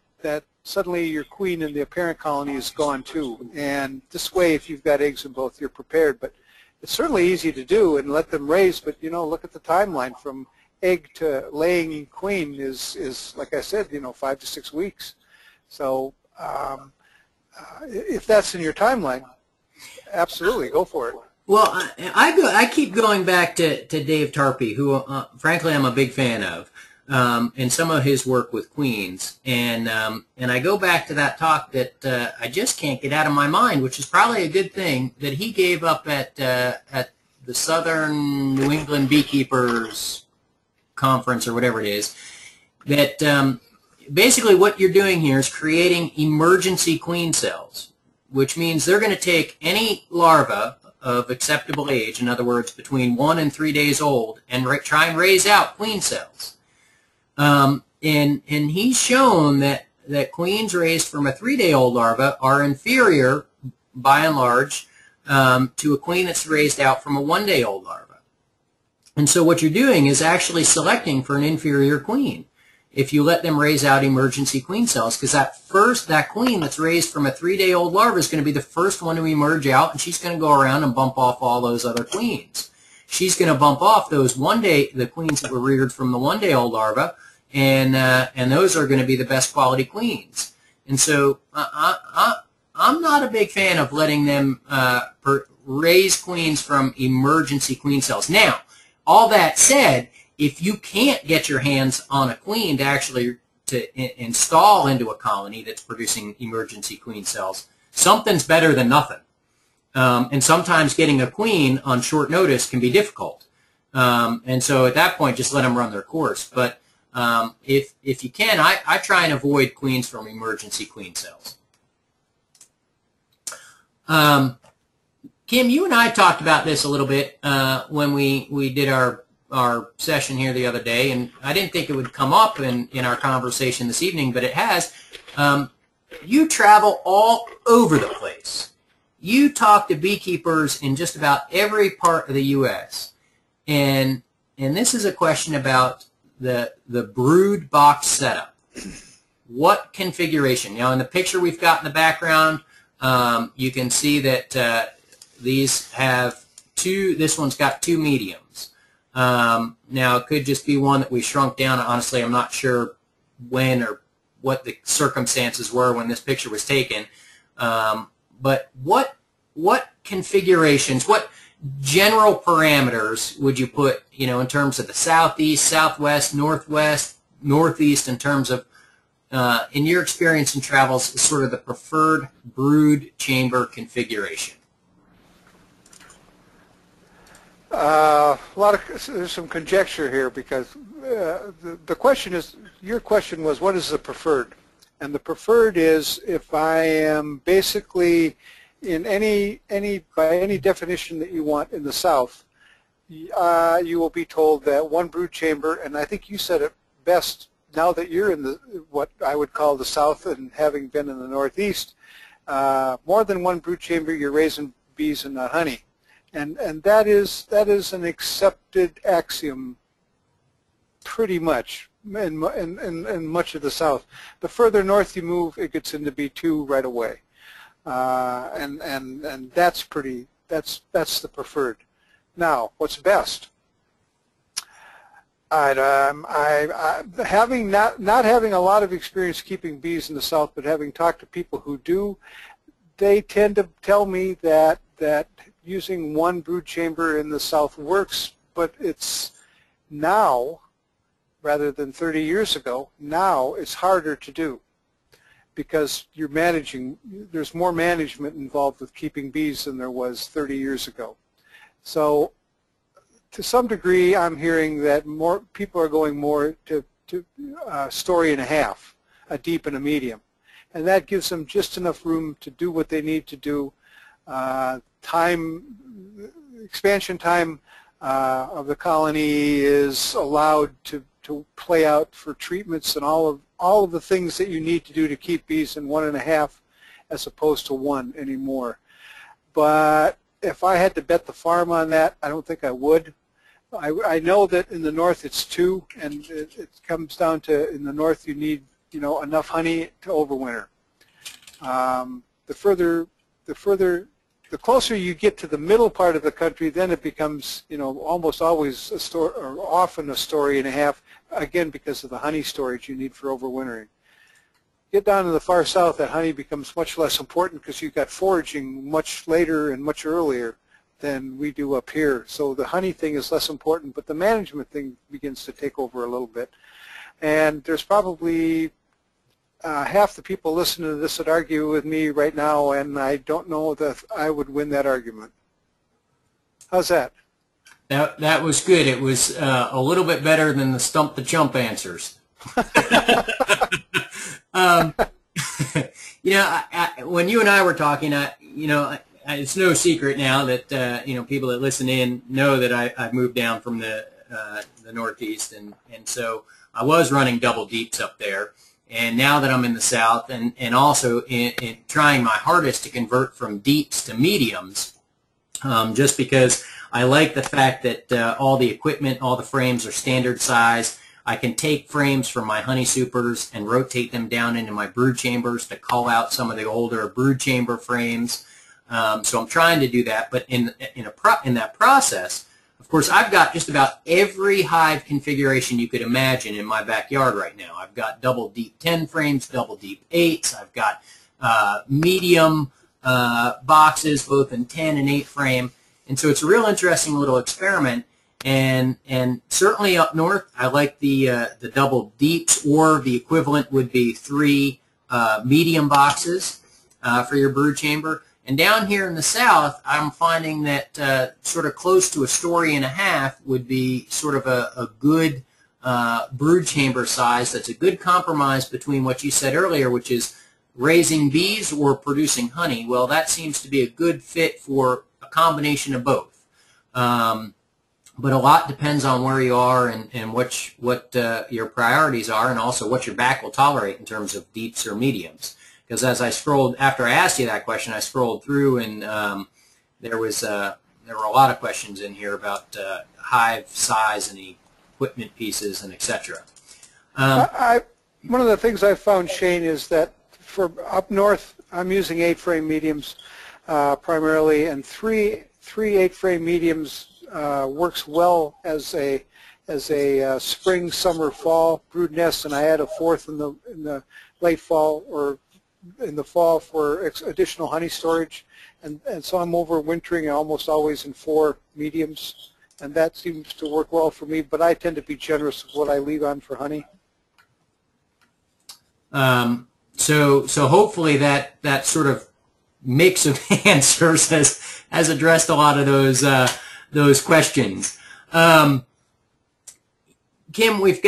suddenly your queen in the apparent colony is gone too. And this way, if you've got eggs in both, you're prepared. But it's certainly easy to do and let them raise. But look at the timeline from egg to laying queen is like I said, 5 to 6 weeks. So if that's in your timeline, absolutely go for it. Well, I keep going back to Dave Tarpey, who frankly I'm a big fan of, and some of his work with queens, and I go back to that talk that I just can't get out of my mind, which is probably a good thing, that he gave up at the Southern New England Beekeepers Conference or whatever it is, that basically what you're doing here is creating emergency queen cells, which means they're going to take any larva of acceptable age, in other words, between 1 and 3 days old, and try and raise out queen cells. And he's shown that queens raised from a 3-day-old larva are inferior, by and large, to a queen that's raised out from a 1-day-old larva. And so what you're doing is actually selecting for an inferior queen if you let them raise out emergency queen cells, because that queen that's raised from a 3-day-old larva is going to be the first one to emerge out, and she's going to go around and bump off all those other queens. She's going to bump off those the queens that were reared from the 1-day-old larva, and those are going to be the best quality queens. And so I'm not a big fan of letting them raise queens from emergency queen cells. Now, all that said, if you can't get your hands on a queen to actually install into a colony that's producing emergency queen cells, something's better than nothing. And sometimes getting a queen on short notice can be difficult. And so at that point, just let them run their course. But if you can, I try and avoid queens from emergency queen cells. Kim, you and I talked about this a little bit when we did our session here the other day, and I didn't think it would come up in our conversation this evening, but it has. You travel all over the place. You talk to beekeepers in just about every part of the U.S., and this is a question about the brood box setup. What configuration? Now, in the picture we've got in the background, you can see that these have this one's got 2 mediums. Now, it could just be one that we shrunk down. Honestly, I'm not sure when or what the circumstances were when this picture was taken. But what configurations, what general parameters would you put, in terms of the southeast, southwest, northwest, northeast, in terms of, in your experience in travels, sort of the preferred brood chamber configuration? There's some conjecture here, because the question is, your question was, what is the preferred? And the preferred is if I am basically in by any definition that you want in the South, you will be told that one brood chamber, and I think you said it best now that you're in what I would call the South and having been in the Northeast, more than one brood chamber, you're raising bees and not honey. And that is an accepted axiom pretty much in much of the South. The further north you move, it gets into B2 right away. And that's the preferred. Now, what's best? Having not having a lot of experience keeping bees in the South, but having talked to people who do, they tend to tell me that using one brood chamber in the South works, but it's now, rather than 30 years ago, now it's harder to do because you're managing, there's more management involved with keeping bees than there was 30 years ago. So to some degree, I'm hearing that more people are going more to story and a half, a deep and a medium. And that gives them just enough room to do what they need to do. Expansion time of the colony is allowed to play out for treatments and all of the things that you need to do to keep bees in 1.5 as opposed to 1 anymore. But if I had to bet the farm on that, I don't think I would. I know that in the north it's 2, and it comes down to in the north you need enough honey to overwinter. The closer you get to the middle part of the country, then it becomes almost always a story, or often a story and a half. Again, because of the honey storage you need for overwintering. Get down to the far south, that honey becomes much less important because you've got foraging much later and much earlier than we do up here. So the honey thing is less important, but the management thing begins to take over a little bit. And there's probably half the people listening to this that argue with me right now, and I don't know that I would win that argument. How's that? That was good. It was a little bit better than the stump the chump answers. When you and I were talking, it's no secret now that people that listen in know that I've moved down from the Northeast, and so I was running double deeps up there, and now that I'm in the South, and also in trying my hardest to convert from deeps to mediums, just because I like the fact that all the equipment, all the frames are standard size. I can take frames from my honey supers and rotate them down into my brood chambers to call out some of the older brood chamber frames. So I'm trying to do that, but in that process, of course, I've got just about every hive configuration you could imagine in my backyard right now. I've got double deep 10 frames, double deep 8s. I've got medium boxes, both in 10 and 8 frame, and so it's a real interesting little experiment. And certainly up north, I like the double deeps, or the equivalent would be 3 medium boxes for your brood chamber. And down here in the South, I'm finding that sort of close to a story and a half would be sort of a good brood chamber size. That's a good compromise between what you said earlier, which is raising bees or producing honey. Well, that seems to be a good fit for a combination of both. But a lot depends on where you are and what your priorities are, and also what your back will tolerate in terms of deeps or mediums. Because as I scrolled, after I asked you that question, I scrolled through, and there were a lot of questions in here about hive size and equipment pieces and etc. One of the things I've found, Shane, is that for up north, I'm using 8-frame mediums primarily, and three 8-frame mediums works well as a spring, summer, fall brood nest, and I add a 4th in the late fall or in the fall for additional honey storage, and so I'm overwintering almost always in 4 mediums, and that seems to work well for me. But I tend to be generous with what I leave on for honey. So hopefully that sort of mix of answers has addressed a lot of those questions. Kim, we've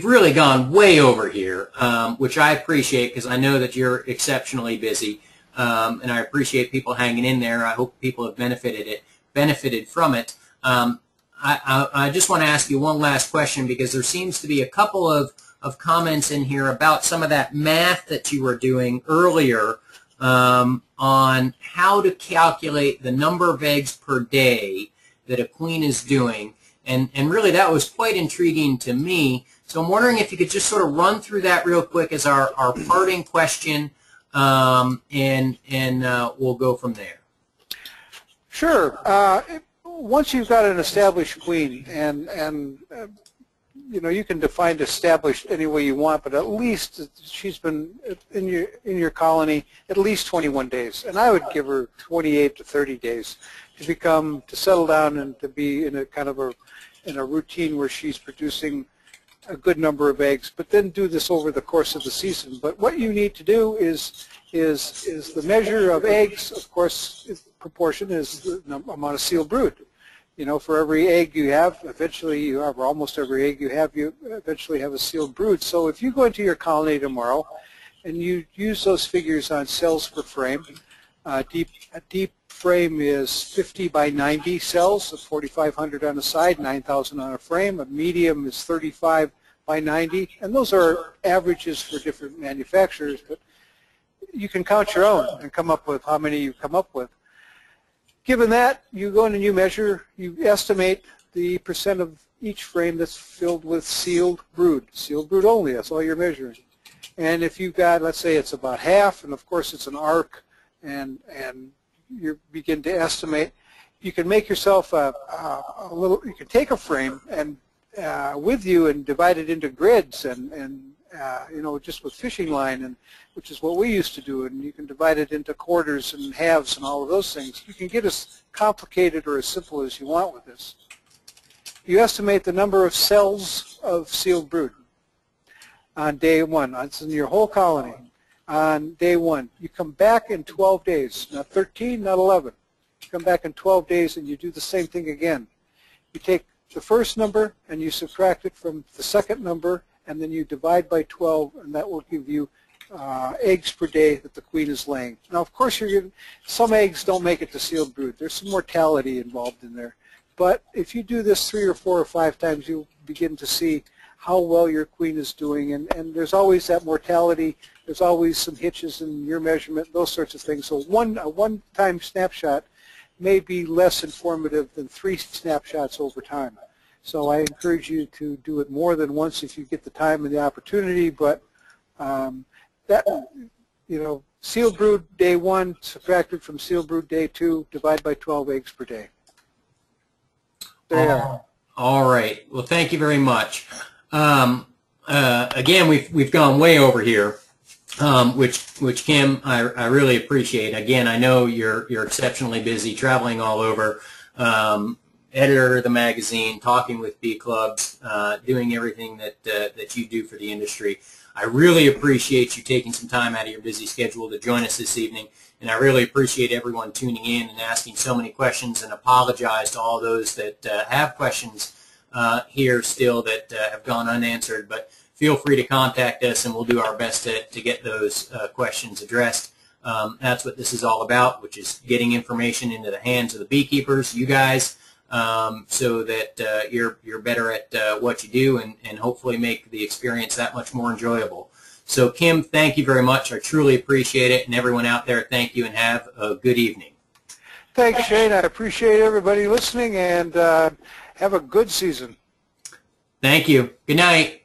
really gone way over here, which I appreciate because I know that you're exceptionally busy. and I appreciate people hanging in there. I hope people have benefited from it. I just want to ask you one last question, because there seems to be a couple of comments in here about some of that math that you were doing earlier on how to calculate the number of eggs per day that a queen is doing. And really that was quite intriguing to me. So I'm wondering if you could just sort of run through that real quick as our parting question, and we'll go from there. Sure. Once you've got an established queen, and you know, you can define established any way you want, but at least she's been in your colony at least 21 days, and I would give her 28 to 30 days to settle down and to be in a kind of in a routine where she's producing a good number of eggs. But then do this over the course of the season. But what you need to do is the measure of eggs, of course, proportion is the amount of sealed brood. You know, for every egg you have, eventually you have, or almost every egg you eventually have a sealed brood. So if you go into your colony tomorrow and you use those figures on cells per frame, a deep frame is 50 by 90 cells, so 4,500 on the side, 9,000 on a frame. A medium is 35 by 90, and those are averages for different manufacturers, but you can count your own and come up with how many you come up with. Given that, you go in and you estimate the percent of each frame that's filled with sealed brood only, that's all you're measuring. And if you've got, let's say it's about half, and of course it's an arc, and you begin to estimate, you can make yourself you can take a frame and with you and divide it into grids, and you know, just with fishing line, and which is what we used to do, and you can divide it into quarters and halves and all of those things. You can get as complicated or as simple as you want with this. You estimate the number of cells of sealed brood on day one. That's in your whole colony. On day one, you come back in 12 days, not 13, not 11. You come back in 12 days and you do the same thing again. You take the first number and you subtract it from the second number, and then you divide by 12, and that will give you eggs per day that the queen is laying. Now, of course, some eggs don't make it to sealed brood. There's some mortality involved in there. But if you do this 3 or 4 or 5 times, you'll begin to see how well your queen is doing. And there's always that mortality. There's always some hitches in your measurement, those sorts of things. So a one-time snapshot may be less informative than 3 snapshots over time. So I encourage you to do it more than once if you get the time and the opportunity. But you know, sealed brood day 1 subtracted from sealed brood day 2, divide by 12 eggs per day. There. All right. Well, thank you very much. Again, we've gone way over here, which Kim, I really appreciate. Again, I know you're exceptionally busy traveling all over, editor of the magazine, talking with bee clubs, doing everything that you do for the industry. I really appreciate you taking some time out of your busy schedule to join us this evening, and I really appreciate everyone tuning in and asking so many questions, and apologize to all those that have questions here still that have gone unanswered. But feel free to contact us, and we'll do our best to get those questions addressed. That's what this is all about, which is getting information into the hands of the beekeepers, you guys, so that you're better at what you do, and hopefully make the experience that much more enjoyable. So Kim, thank you very much. I truly appreciate it. And everyone out there, thank you, and have a good evening. Thanks, Shane. I appreciate everybody listening, and have a good season. Thank you. Good night.